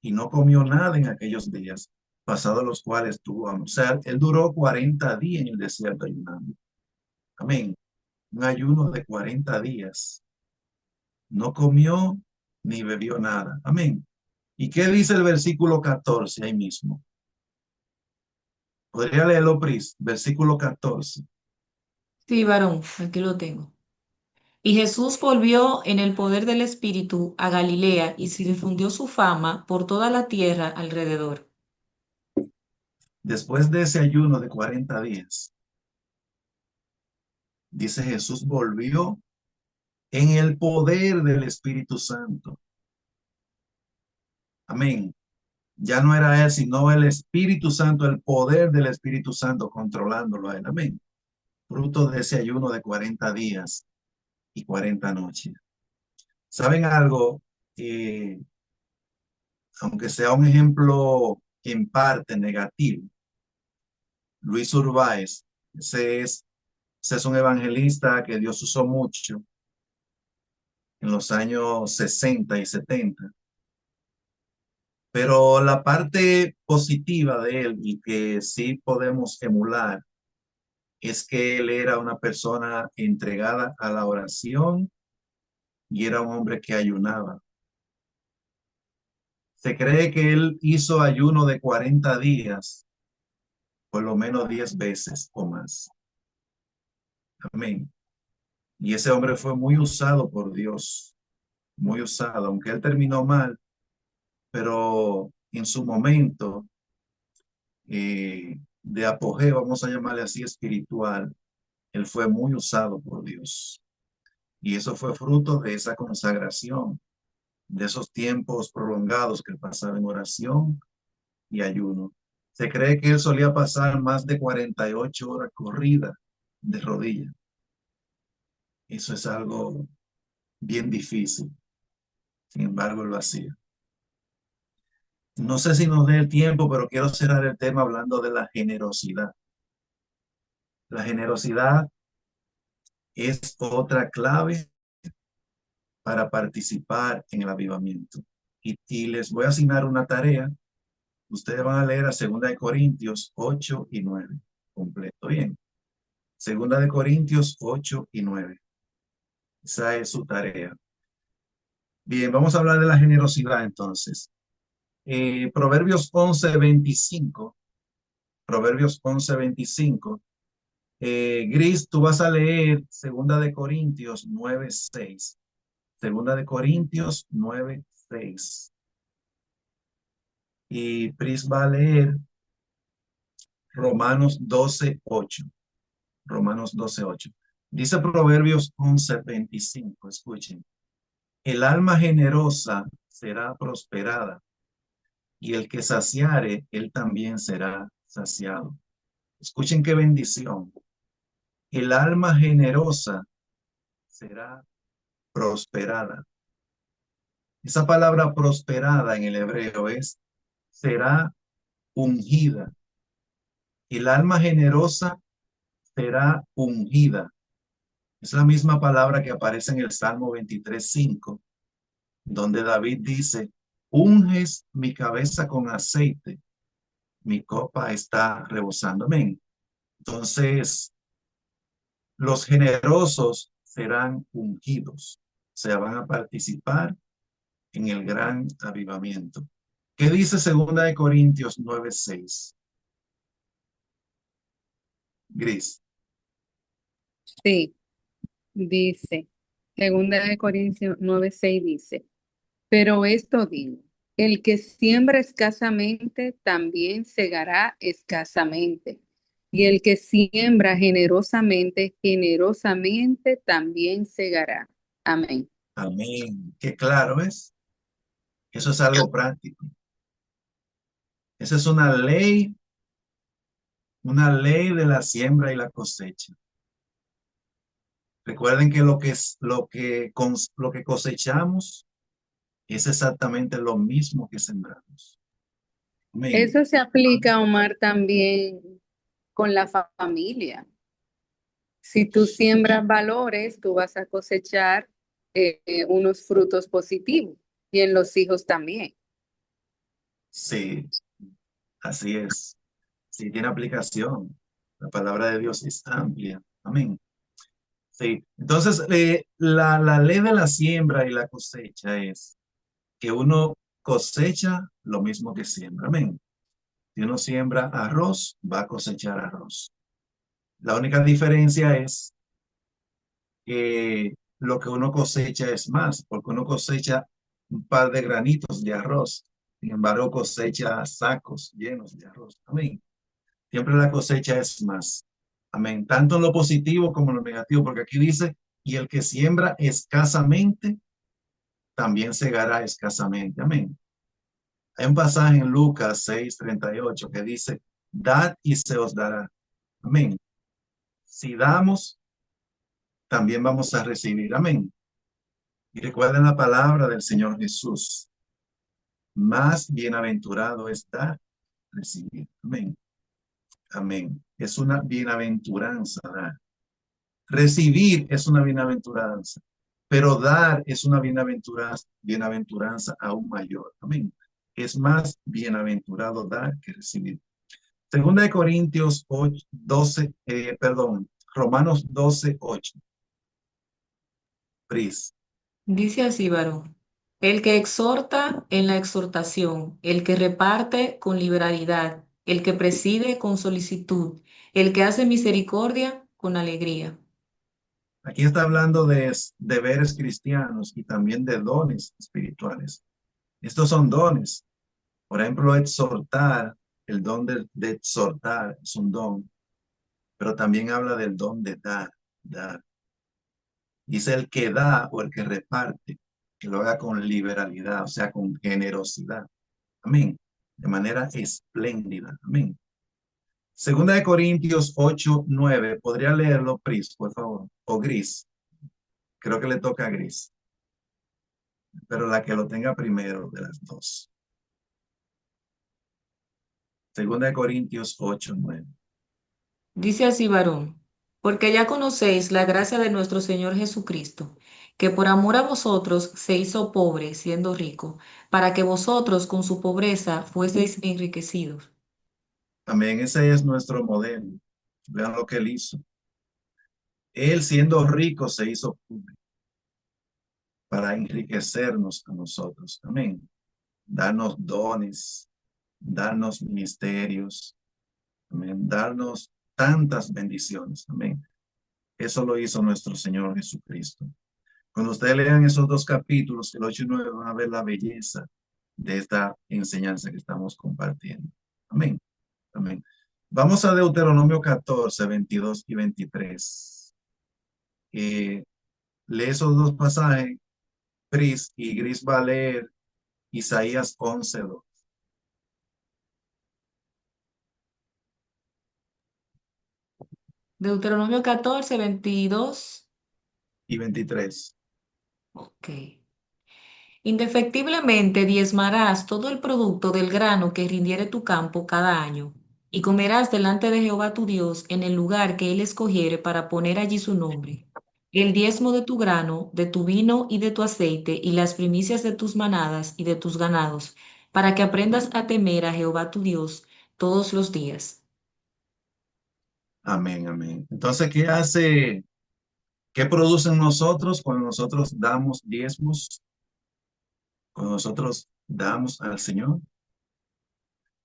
Speaker 1: Y no comió nada en aquellos días, pasados los cuales tuvo hambre. O sea, él duró 40 días en el desierto ayunando. Amén. Un ayuno de 40 días. No comió ni bebió nada. Amén. ¿Y qué dice el versículo 14 ahí mismo? ¿Podría leerlo, Pris? Versículo 14.
Speaker 3: Sí, varón, aquí lo tengo. Y Jesús volvió en el poder del Espíritu a Galilea y se difundió su fama por toda la tierra alrededor.
Speaker 1: Después de ese ayuno de 40 días, dice Jesús volvió en el poder del Espíritu Santo. Amén. Ya no era él, sino el Espíritu Santo, el poder del Espíritu Santo controlándolo a él. Amén. Fruto de ese ayuno de 40 días y 40 noches. ¿Saben algo? Aunque sea un ejemplo en parte negativo, Luis Urbáez, ese es un evangelista que Dios usó mucho en los años 60 y 70. Pero la parte positiva de él y que sí podemos emular es que él era una persona entregada a la oración y era un hombre que ayunaba. Se cree que él hizo ayuno de 40 días, por lo menos 10 veces o más. Amén. Y ese hombre fue muy usado por Dios, muy usado, aunque él terminó mal, pero en su momento de apogeo, vamos a llamarle así, espiritual, él fue muy usado por Dios. Y eso fue fruto de esa consagración, de esos tiempos prolongados que él pasaba en oración y ayuno. Se cree que él solía pasar más de 48 horas corridas de rodillas. Eso es algo bien difícil. Sin embargo, él lo hacía. No sé si nos dé el tiempo, pero quiero cerrar el tema hablando de la generosidad. La generosidad es otra clave para participar en el avivamiento. Y les voy a asignar una tarea. Ustedes van a leer a 2 Corintios 8 y 9 completo. Bien. 2 Corintios 8 y 9. Esa es su tarea. Bien, vamos a hablar de la generosidad entonces. Proverbios 11:25. Proverbios 11:25. Gris, tú vas a leer 2 Corintios 9:6. 2 Corintios 9:6. Y Pris va a leer Romanos 12:8. Romanos 12:8. Dice Proverbios 11:25. Escuchen. El alma generosa será prosperada, y el que saciare, él también será saciado. Escuchen qué bendición. El alma generosa será prosperada. Esa palabra prosperada en el hebreo será ungida. El alma generosa será ungida. Es la misma palabra que aparece en el Salmo 23:5, donde David dice, unges mi cabeza con aceite, mi copa está rebosando. Amén. Entonces, los generosos serán ungidos, o sea, van a participar en el gran avivamiento. ¿Qué dice 2 Corintios 9:6? Gris.
Speaker 2: Sí, dice, segunda de Corintios 9:6 dice, pero esto digo, el que siembra escasamente también segará escasamente, y el que siembra generosamente, generosamente también segará. Amén.
Speaker 1: Amén. Qué claro es. Eso es algo práctico. Esa es una ley de la siembra y la cosecha. Recuerden que lo que cosechamos es exactamente lo mismo que sembramos. Amén.
Speaker 2: Eso se aplica, Omar, también con la familia. Si tú siembras valores, tú vas a cosechar unos frutos positivos y en los hijos también.
Speaker 1: Sí, así es. Sí, tiene aplicación. La palabra de Dios es amplia. Amén. Sí. Entonces, la ley de la siembra y la cosecha es que uno cosecha lo mismo que siembra. Amén. Si uno siembra arroz, va a cosechar arroz. La única diferencia es que lo que uno cosecha es más, porque uno cosecha un par de granitos de arroz, sin embargo cosecha sacos llenos de arroz. Amén. Siempre la cosecha es más. Amén. Tanto en lo positivo como en lo negativo, porque aquí dice, y el que siembra escasamente, también segará escasamente. Amén. Hay un pasaje en Lucas 6:38 que dice, dad y se os dará. Amén. Si damos, también vamos a recibir. Amén. Y recuerden la palabra del Señor Jesús. Más bienaventurado es dar, recibir. Amén. Amén. Es una bienaventuranza dar. Recibir es una bienaventuranza, pero dar es una bienaventuranza aún mayor. Amén. Es más bienaventurado dar que recibir. Segunda de Corintios 8, 12, perdón, Romanos 12:8. Pris.
Speaker 3: Dice así, varón, el que exhorta en la exhortación, el que reparte con liberalidad, el que preside con solicitud, el que hace misericordia con alegría.
Speaker 1: Aquí está hablando de deberes cristianos y también de dones espirituales. Estos son dones. Por ejemplo, exhortar, el don de exhortar es un don, pero también habla del don de dar, dar. Dice el que da o el que reparte, que lo haga con liberalidad, o sea, con generosidad. Amén. De manera espléndida. Amén. Segunda de Corintios 8:9. ¿Podría leerlo, Pris, por favor? O Gris. Creo que le toca a Gris. Pero la que lo tenga primero de las dos. Segunda de Corintios 8:9.
Speaker 3: Dice así, varón, porque ya conocéis la gracia de nuestro Señor Jesucristo, que por amor a vosotros se hizo pobre siendo rico, para que vosotros con su pobreza fueseis enriquecidos.
Speaker 1: Amén. Ese es nuestro modelo. Vean lo que él hizo. Él siendo rico se hizo pobre para enriquecernos a nosotros. Amén. Darnos dones, darnos ministerios. Amén. Darnos tantas bendiciones. Amén. Eso lo hizo nuestro Señor Jesucristo. Cuando ustedes lean esos dos capítulos, el 8 y 9, van a ver la belleza de esta enseñanza que estamos compartiendo. Amén. Amén. Vamos a Deuteronomio 14, 22 y 23. Lee esos dos pasajes, Pris, y Gris va a leer Isaías 11:2
Speaker 3: Deuteronomio 14, 22.
Speaker 1: y 23.
Speaker 3: Ok. Indefectiblemente diezmarás todo el producto del grano que rindiere tu campo cada año. Y comerás delante de Jehová tu Dios en el lugar que él escogiere para poner allí su nombre. El diezmo de tu grano, de tu vino y de tu aceite, y las primicias de tus manadas y de tus ganados, para que aprendas a temer a Jehová tu Dios todos los días.
Speaker 1: Amén, amén. Entonces, qué producen nosotros cuando nosotros damos diezmos, cuando nosotros damos al Señor?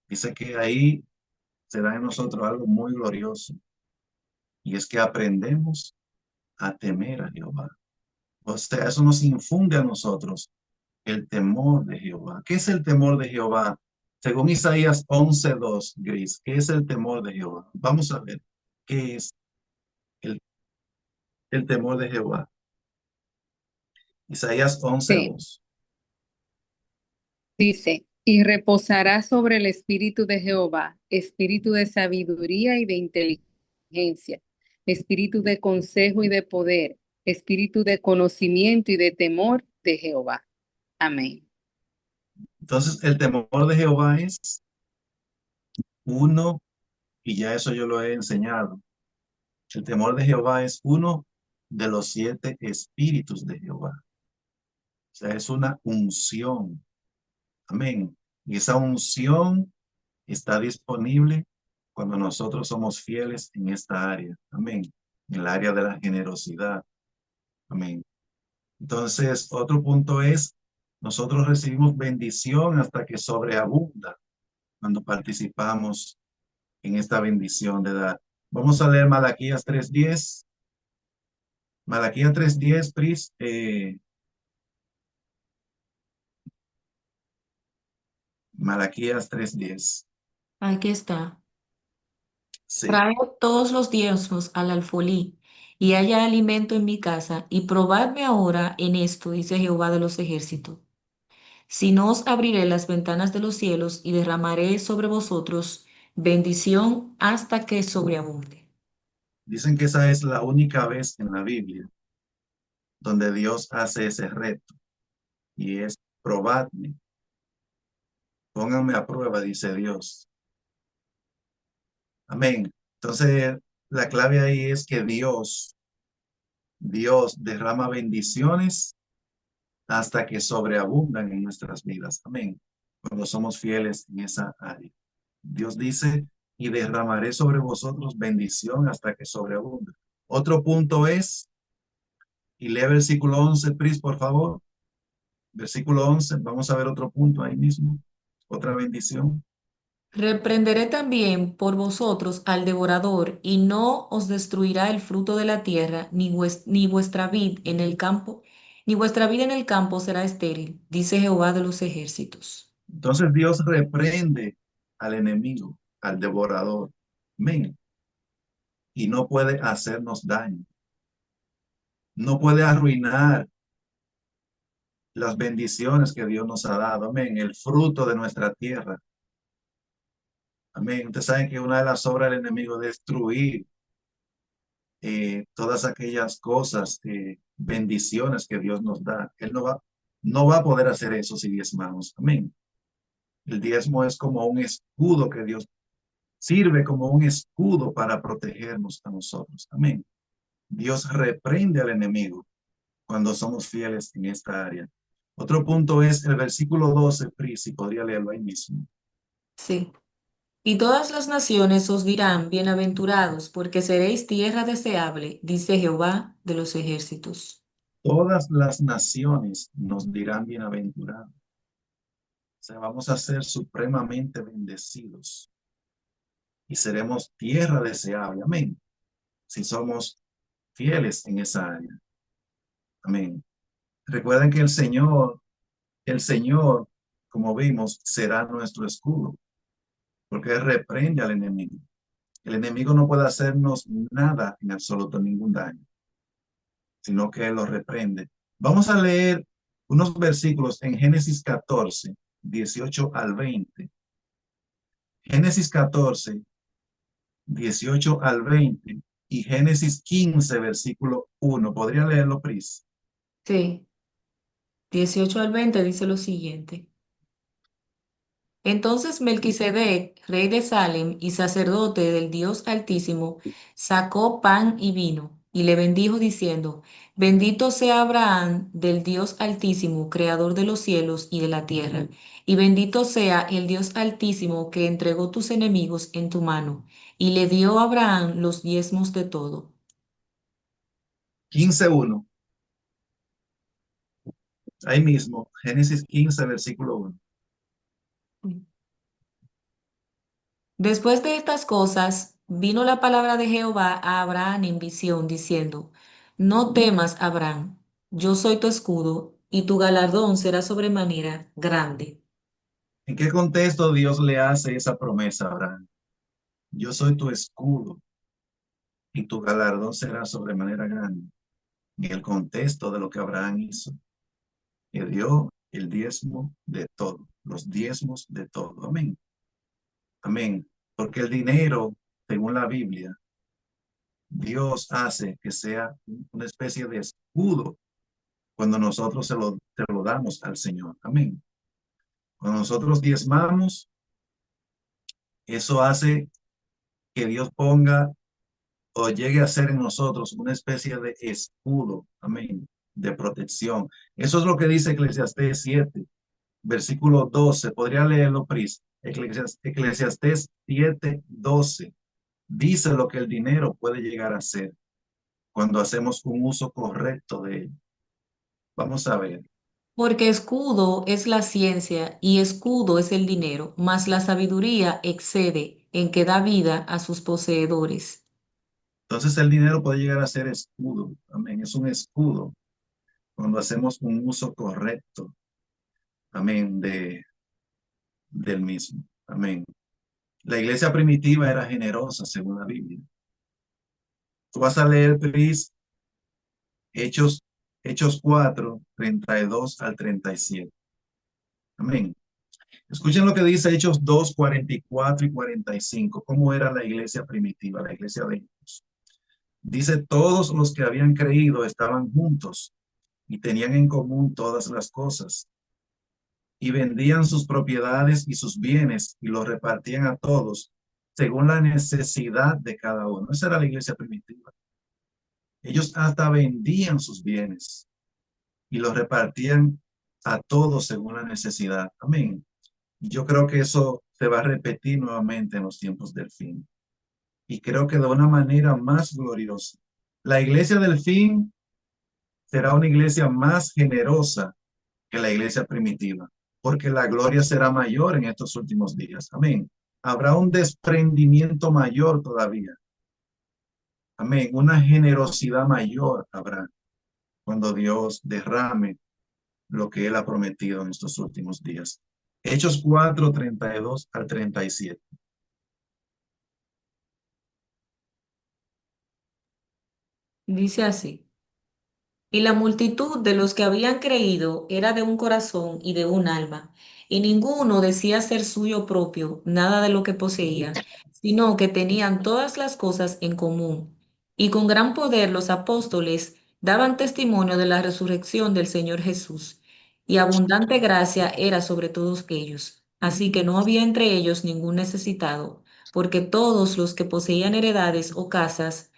Speaker 1: Dice que ahí se da en nosotros algo muy glorioso, y es que aprendemos a temer a Jehová. O sea, eso nos infunde a nosotros el temor de Jehová. ¿Qué es el temor de Jehová? Según Isaías 11:2, Gris, ¿qué es el temor de Jehová? Vamos a ver qué es el, el temor de Jehová. Isaías
Speaker 2: Sí,
Speaker 1: 11:2.
Speaker 2: dice, y reposará sobre el espíritu de Jehová, espíritu de sabiduría y de inteligencia, espíritu de consejo y de poder, espíritu de conocimiento y de temor de Jehová. Amén.
Speaker 1: Entonces, el temor de Jehová es uno, y ya eso yo lo he enseñado. El temor de Jehová es uno de los 7 espíritus de Jehová. O sea, es una unción. Amén. Y esa unción está disponible cuando nosotros somos fieles en esta área. Amén. En el área de la generosidad. Amén. Entonces, otro punto es, nosotros recibimos bendición hasta que sobreabunda cuando participamos en esta bendición de dar. Vamos a leer Malaquías 3:10. Malaquías 3:10, Pris. Malaquías 3:10.
Speaker 3: Aquí está.
Speaker 1: Sí.
Speaker 3: Trae todos los diezmos al alfolí, y haya alimento en mi casa, y probadme ahora en esto, dice Jehová de los ejércitos. Si no os abriré las ventanas de los cielos y derramaré sobre vosotros bendición hasta que sobreabunde.
Speaker 1: Dicen que esa es la única vez en la Biblia donde Dios hace ese reto, y es probadme, pónganme a prueba, dice Dios. Amén. Entonces, la clave ahí es que Dios derrama bendiciones hasta que sobreabundan en nuestras vidas. Amén. Cuando somos fieles en esa área. Dios dice, y derramaré sobre vosotros bendición hasta que sobreabunde. Otro punto es, y lee versículo 11, Pris, por favor. Versículo 11, vamos a ver otro punto ahí mismo. Otra bendición.
Speaker 3: Reprenderé también por vosotros al devorador, y no os destruirá el fruto de la tierra, ni vuestra vid en el campo, ni vuestra vid en el campo será estéril, dice Jehová de los ejércitos.
Speaker 1: Entonces Dios reprende al enemigo, al devorador. Amén. Y no puede hacernos daño. No puede arruinar las bendiciones que Dios nos ha dado. Amén. El fruto de nuestra tierra. Amén. Ustedes saben que una de las obras del enemigo es destruir todas aquellas cosas, bendiciones que Dios nos da. Él no va a poder hacer eso si diezmamos. Amén. El diezmo es como un escudo que Dios sirve como un escudo para protegernos a nosotros. Amén. Dios reprende al enemigo cuando somos fieles en esta área. Otro punto es el versículo 12, Pri, si podría leerlo ahí mismo.
Speaker 3: Sí. Y todas las naciones os dirán, bienaventurados, porque seréis tierra deseable, dice Jehová de los ejércitos.
Speaker 1: Todas las naciones nos dirán bienaventurados. O sea, vamos a ser supremamente bendecidos y seremos tierra deseable. Amén. Si somos fieles en esa área. Amén. Recuerden que el Señor, como vimos, será nuestro escudo, porque Él reprende al enemigo. El enemigo no puede hacernos nada en absoluto, ningún daño, sino que Él lo reprende. Vamos a leer unos versículos en Génesis 14, 18 al 20. Génesis 14, 18 al 20 y Génesis 15, versículo 1. ¿Podría leerlo, Pris?
Speaker 3: Sí. 18 al 20 dice lo siguiente. Entonces Melquisedec, rey de Salem y sacerdote del Dios Altísimo, sacó pan y vino y le bendijo diciendo, bendito sea Abraham del Dios Altísimo, creador de los cielos y de la tierra, y bendito sea el Dios Altísimo que entregó tus enemigos en tu mano, y le dio a Abraham los diezmos de todo.
Speaker 1: 15:1. Ahí mismo, Génesis 15, versículo 1.
Speaker 3: Después de estas cosas, vino la palabra de Jehová a Abraham en visión, diciendo, no temas, Abraham, yo soy tu escudo, y tu galardón será sobremanera grande.
Speaker 1: ¿En qué contexto Dios le hace esa promesa a Abraham? Yo soy tu escudo y tu galardón será sobremanera grande. En el contexto de lo que Abraham hizo, que dio el diezmo de todo, los diezmos de todo. Amén. Amén. Porque el dinero, según la Biblia, Dios hace que sea una especie de escudo cuando nosotros se lo damos al Señor. Amén. Cuando nosotros diezmamos, eso hace que Dios ponga o llegue a ser en nosotros una especie de escudo. Amén. De protección. Eso es lo que dice Eclesiastés 7, versículo 12. Podría leerlo, Pris. Eclesiastés 7:12. Dice lo que el dinero puede llegar a ser cuando hacemos un uso correcto de él. Vamos a ver.
Speaker 3: Porque escudo es la ciencia y escudo es el dinero, mas la sabiduría excede en que da vida a sus poseedores.
Speaker 1: Entonces el dinero puede llegar a ser escudo. Amén. Es un escudo cuando hacemos un uso correcto. Amén. Del mismo. Amén. La iglesia primitiva era generosa según la Biblia. Tú vas a leer, Pris, Hechos, Hechos 4:32 al 37. Amén. Escuchen lo que dice Hechos 2:44 y 45. ¿Cómo era la iglesia primitiva, la iglesia de Hechos? Dice, todos los que habían creído estaban juntos y tenían en común todas las cosas, y vendían sus propiedades y sus bienes y los repartían a todos según la necesidad de cada uno. Esa era la iglesia primitiva. Ellos hasta vendían sus bienes y los repartían a todos según la necesidad. Amén. Yo creo que eso se va a repetir nuevamente en los tiempos del fin. Y creo que de una manera más gloriosa. La iglesia del fin será una iglesia más generosa que la iglesia primitiva, porque la gloria será mayor en estos últimos días. Amén. Habrá un desprendimiento mayor todavía. Amén. Una generosidad mayor habrá cuando Dios derrame lo que Él ha prometido en estos últimos días. Hechos 4:32 al 37.
Speaker 3: Dice así. Y la multitud de los que habían creído era de un corazón y de un alma, y ninguno decía ser suyo propio nada de lo que poseía, sino que tenían todas las cosas en común. Y con gran poder los apóstoles daban testimonio de la resurrección del Señor Jesús, y abundante gracia era sobre todos ellos. Así que no había entre ellos ningún necesitado, porque todos los que poseían heredades o casas,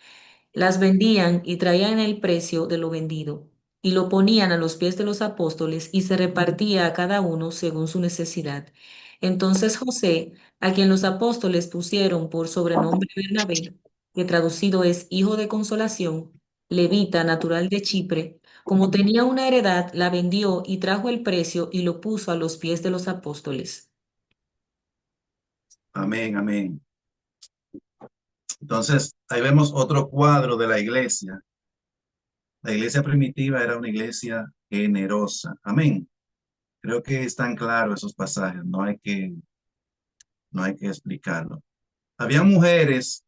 Speaker 3: las vendían y traían el precio de lo vendido, y lo ponían a los pies de los apóstoles y se repartía a cada uno según su necesidad. Entonces José, a quien los apóstoles pusieron por sobrenombre Bernabé, que traducido es Hijo de Consolación, levita natural de Chipre, como tenía una heredad, la vendió y trajo el precio y lo puso a los pies de los apóstoles.
Speaker 1: Amén, amén. Entonces, ahí vemos otro cuadro de la iglesia. La iglesia primitiva era una iglesia generosa. Amén. Creo que están claros esos pasajes, no hay que explicarlo. Había mujeres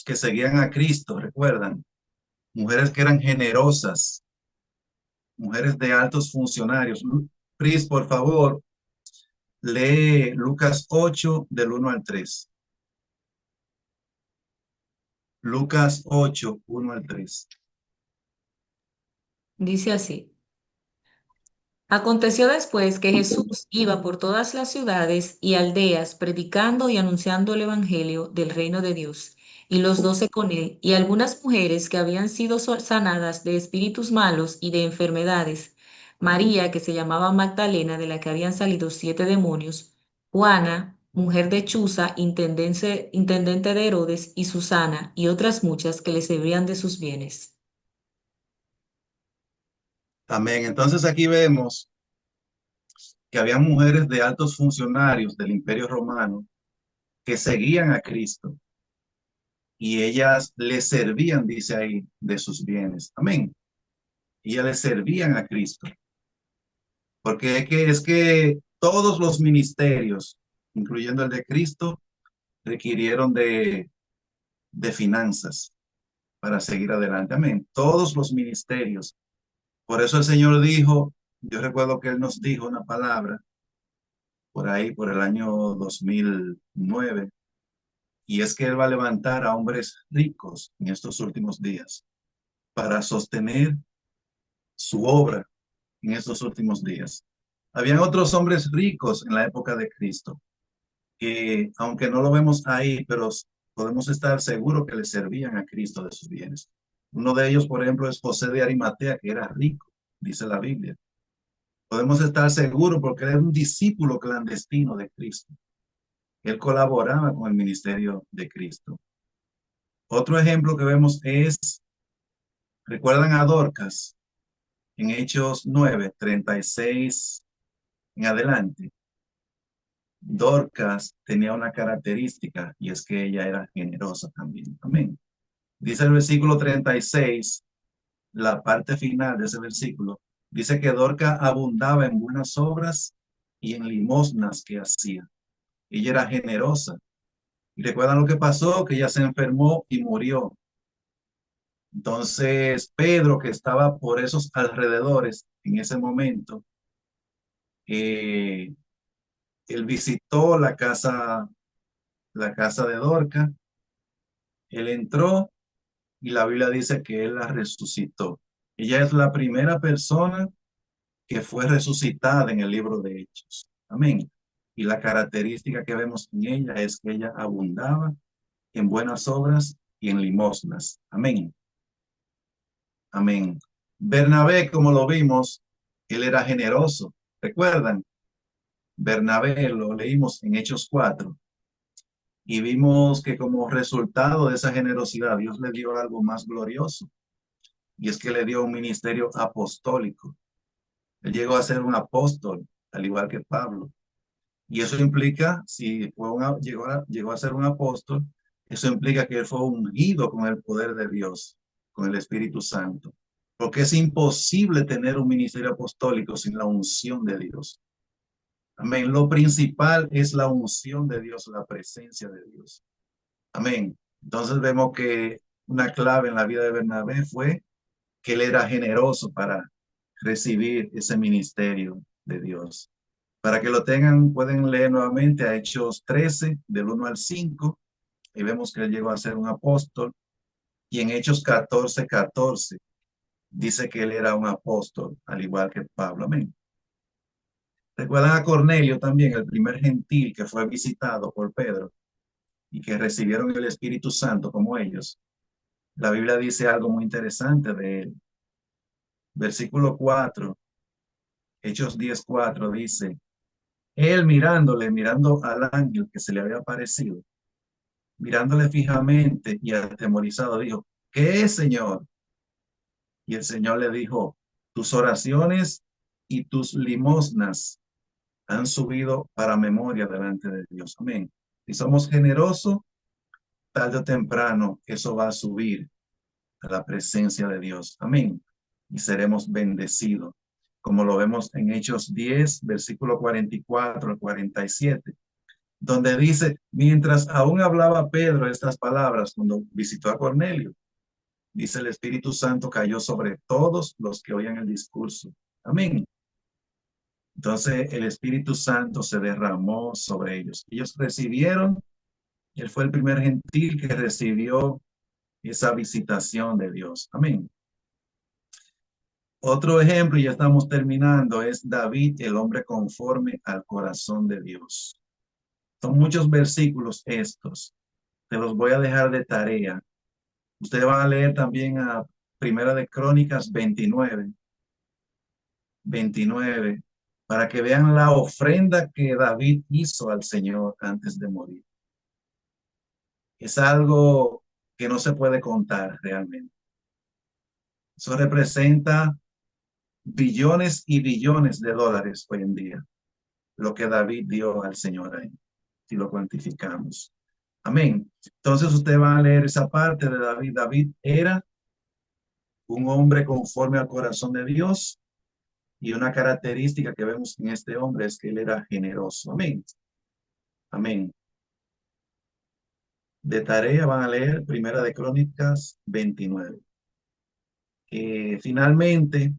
Speaker 1: que seguían a Cristo, recuerdan, mujeres que eran generosas, mujeres de altos funcionarios. Pris, por favor, lee Lucas 8 del 1 al 3. Lucas 8, 1 al 3.
Speaker 3: Dice así. Aconteció después que Jesús iba por todas las ciudades y aldeas predicando y anunciando el Evangelio del reino de Dios, y los 12 con él, y algunas mujeres que habían sido sanadas de espíritus malos y de enfermedades, María, que se llamaba Magdalena, de la que habían salido 7 demonios, Juana, mujer de Chuza, intendente de Herodes, y Susana, y otras muchas que le servían de sus bienes.
Speaker 1: Amén. Entonces aquí vemos que había mujeres de altos funcionarios del Imperio Romano que seguían a Cristo y ellas le servían, dice ahí, de sus bienes. Amén. Y ellas le servían a Cristo. Porque es que todos los ministerios, incluyendo el de Cristo, requirieron de finanzas para seguir adelante. Amén. Todos los ministerios. Por eso el Señor dijo, yo recuerdo que Él nos dijo una palabra por ahí, por el año 2009, y es que Él va a levantar a hombres ricos en estos últimos días para sostener su obra en estos últimos días. Habían otros hombres ricos en la época de Cristo, que aunque no lo vemos ahí, pero podemos estar seguros que le servían a Cristo de sus bienes. Uno de ellos, por ejemplo, es José de Arimatea, que era rico, dice la Biblia. Podemos estar seguros porque él era un discípulo clandestino de Cristo. Él colaboraba con el ministerio de Cristo. Otro ejemplo que vemos es, ¿recuerdan a Dorcas en Hechos 9:36 en adelante? Dorcas tenía una característica y es que ella era generosa también. Amén. Dice el versículo 36, la parte final de ese versículo, dice que Dorcas abundaba en buenas obras y en limosnas que hacía. Ella era generosa. Y recuerdan lo que pasó, que ella se enfermó y murió. Entonces, Pedro, que estaba por esos alrededores en ese momento, eh, él visitó la casa de Dorca, él entró y la Biblia dice que él la resucitó. Ella es la primera persona que fue resucitada en el libro de Hechos. Amén. Y la característica que vemos en ella es que ella abundaba en buenas obras y en limosnas. Amén. Amén. Bernabé, como lo vimos, él era generoso. ¿Recuerdan? Bernabé lo leímos en Hechos 4 y vimos que como resultado de esa generosidad Dios le dio algo más glorioso y es que le dio un ministerio apostólico. Él llegó a ser un apóstol, al igual que Pablo. Y eso implica, si llegó a ser un apóstol, eso implica que él fue ungido con el poder de Dios, con el Espíritu Santo. Porque es imposible tener un ministerio apostólico sin la unción de Dios. Amén. Lo principal es la unción de Dios, la presencia de Dios. Amén. Entonces vemos que una clave en la vida de Bernabé fue que él era generoso para recibir ese ministerio de Dios. Para que lo tengan, pueden leer nuevamente a Hechos 13, del 1 al 5, y vemos que él llegó a ser un apóstol. Y en Hechos 14:14, dice que él era un apóstol, al igual que Pablo. Amén. Recuerdan a Cornelio también, el primer gentil que fue visitado por Pedro y que recibieron el Espíritu Santo como ellos. La Biblia dice algo muy interesante de él. Versículo 4, Hechos 10:4 dice, él mirando al ángel que se le había aparecido, mirándole fijamente y atemorizado, dijo, ¿qué es, Señor? Y el Señor le dijo, tus oraciones y tus limosnas han subido para memoria delante de Dios. Amén. Si somos generosos, tarde o temprano, eso va a subir a la presencia de Dios. Amén. Y seremos bendecidos, como lo vemos en Hechos 10, versículo 44 al 47, donde dice, mientras aún hablaba Pedro estas palabras cuando visitó a Cornelio, dice el Espíritu Santo cayó sobre todos los que oían el discurso. Amén. Entonces el Espíritu Santo se derramó sobre ellos. Ellos recibieron, él fue el primer gentil que recibió esa visitación de Dios. Amén. Otro ejemplo, y ya estamos terminando, es David, el hombre conforme al corazón de Dios. Son muchos versículos estos. Te los voy a dejar de tarea. Ustedes van a leer también a Primera de Crónicas 29, para que vean la ofrenda que David hizo al Señor antes de morir. Es algo que no se puede contar realmente. Eso representa billones y billones de dólares hoy en día, lo que David dio al Señor ahí, si lo cuantificamos. Amén. Entonces usted va a leer esa parte de David. David era un hombre conforme al corazón de Dios, y una característica que vemos en este hombre es que él era generoso. Amén. Amén. De tarea van a leer Primera de Crónicas 29. Finalmente,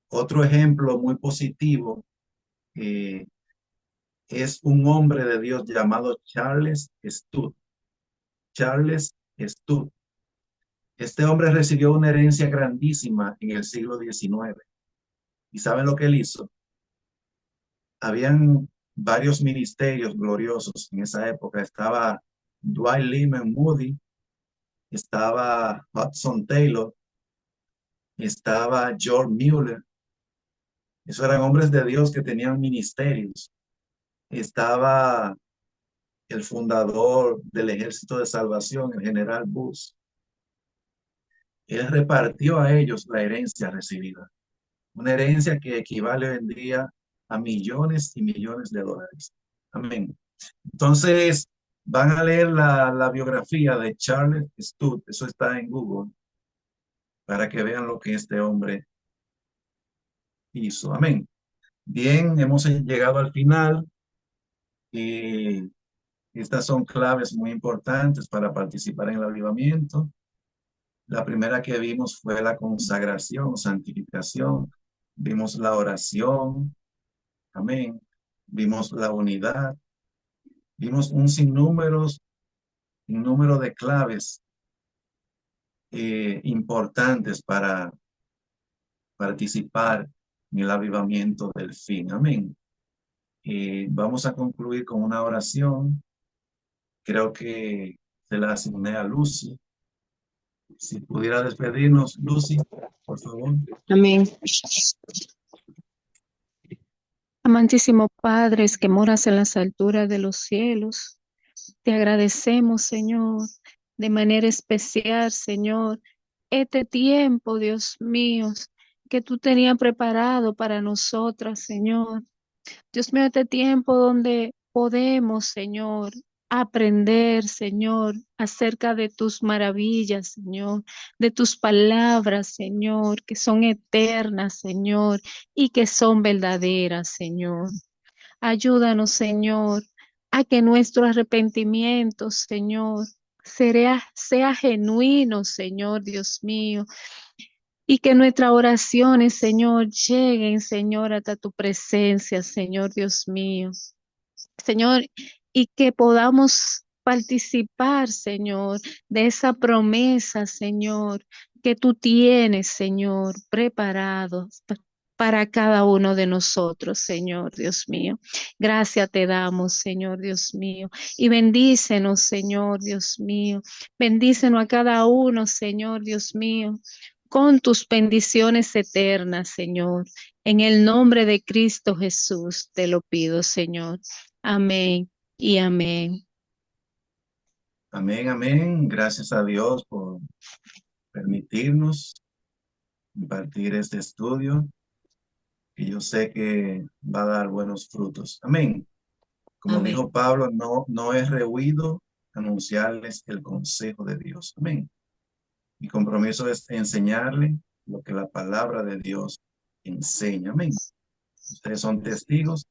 Speaker 1: otro ejemplo muy positivo eh, es un hombre de Dios llamado Charles Studd. Charles Studd. Este hombre recibió una herencia grandísima en el siglo XIX. ¿Y saben lo que él hizo? Habían varios ministerios gloriosos en esa época. Estaba Dwight Lyman Moody, estaba Hudson Taylor, estaba George Mueller. Esos eran hombres de Dios que tenían ministerios. Estaba el fundador del Ejército de Salvación, el general Bush. Él repartió a ellos la herencia recibida. Una herencia que equivale hoy en día a millones y millones de dólares. Amén. Entonces, van a leer la biografía de Charles Studd. Eso está en Google, para que vean lo que este hombre hizo. Amén. Bien, hemos llegado al final, y estas son claves muy importantes para participar en el avivamiento. La primera que vimos fue la consagración, santificación. Vimos la oración. Amén. Vimos la unidad. Vimos un número de claves importantes para participar en el avivamiento del fin. Amén. Vamos a concluir con una oración. Creo que se la asigné a Lucy. Si pudiera despedirnos, Lucy, por favor.
Speaker 4: Amén. Amantísimo Padre, que moras en las alturas de los cielos, te agradecemos, Señor, de manera especial, Señor, este tiempo, Dios mío, que tú tenías preparado para nosotras, Señor. Dios mío, este tiempo donde podemos, Señor, aprender, Señor, acerca de tus maravillas, Señor, de tus palabras, Señor, que son eternas, Señor, y que son verdaderas, Señor. Ayúdanos, Señor, a que nuestro arrepentimiento, Señor, sea genuino, Señor, Dios mío, y que nuestras oraciones, Señor, lleguen, Señor, hasta tu presencia, Señor, Dios mío. Señor, y que podamos participar, Señor, de esa promesa, Señor, que tú tienes, Señor, preparado para cada uno de nosotros, Señor, Dios mío. Gracias te damos, Señor, Dios mío. Y bendícenos, Señor, Dios mío. Bendícenos a cada uno, Señor, Dios mío, con tus bendiciones eternas, Señor. En el nombre de Cristo Jesús te lo pido, Señor. Amén y amén.
Speaker 1: Amén, amén. Gracias a Dios por permitirnos impartir este estudio, que yo sé que va a dar buenos frutos. Amén. Como
Speaker 3: Amén.
Speaker 1: dijo Pablo, no es rehuido anunciarles el consejo de Dios. Amén. Mi compromiso es enseñarle lo que la palabra de Dios enseña. Amén. Ustedes son testigos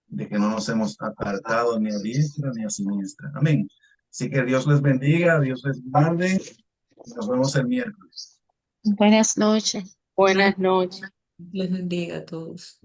Speaker 1: de que no nos hemos apartado ni a diestra ni a siniestra. Amén. Así que Dios les bendiga, Dios les guarde. Nos vemos el miércoles.
Speaker 4: Buenas noches.
Speaker 2: Buenas noches.
Speaker 3: Les bendiga a todos.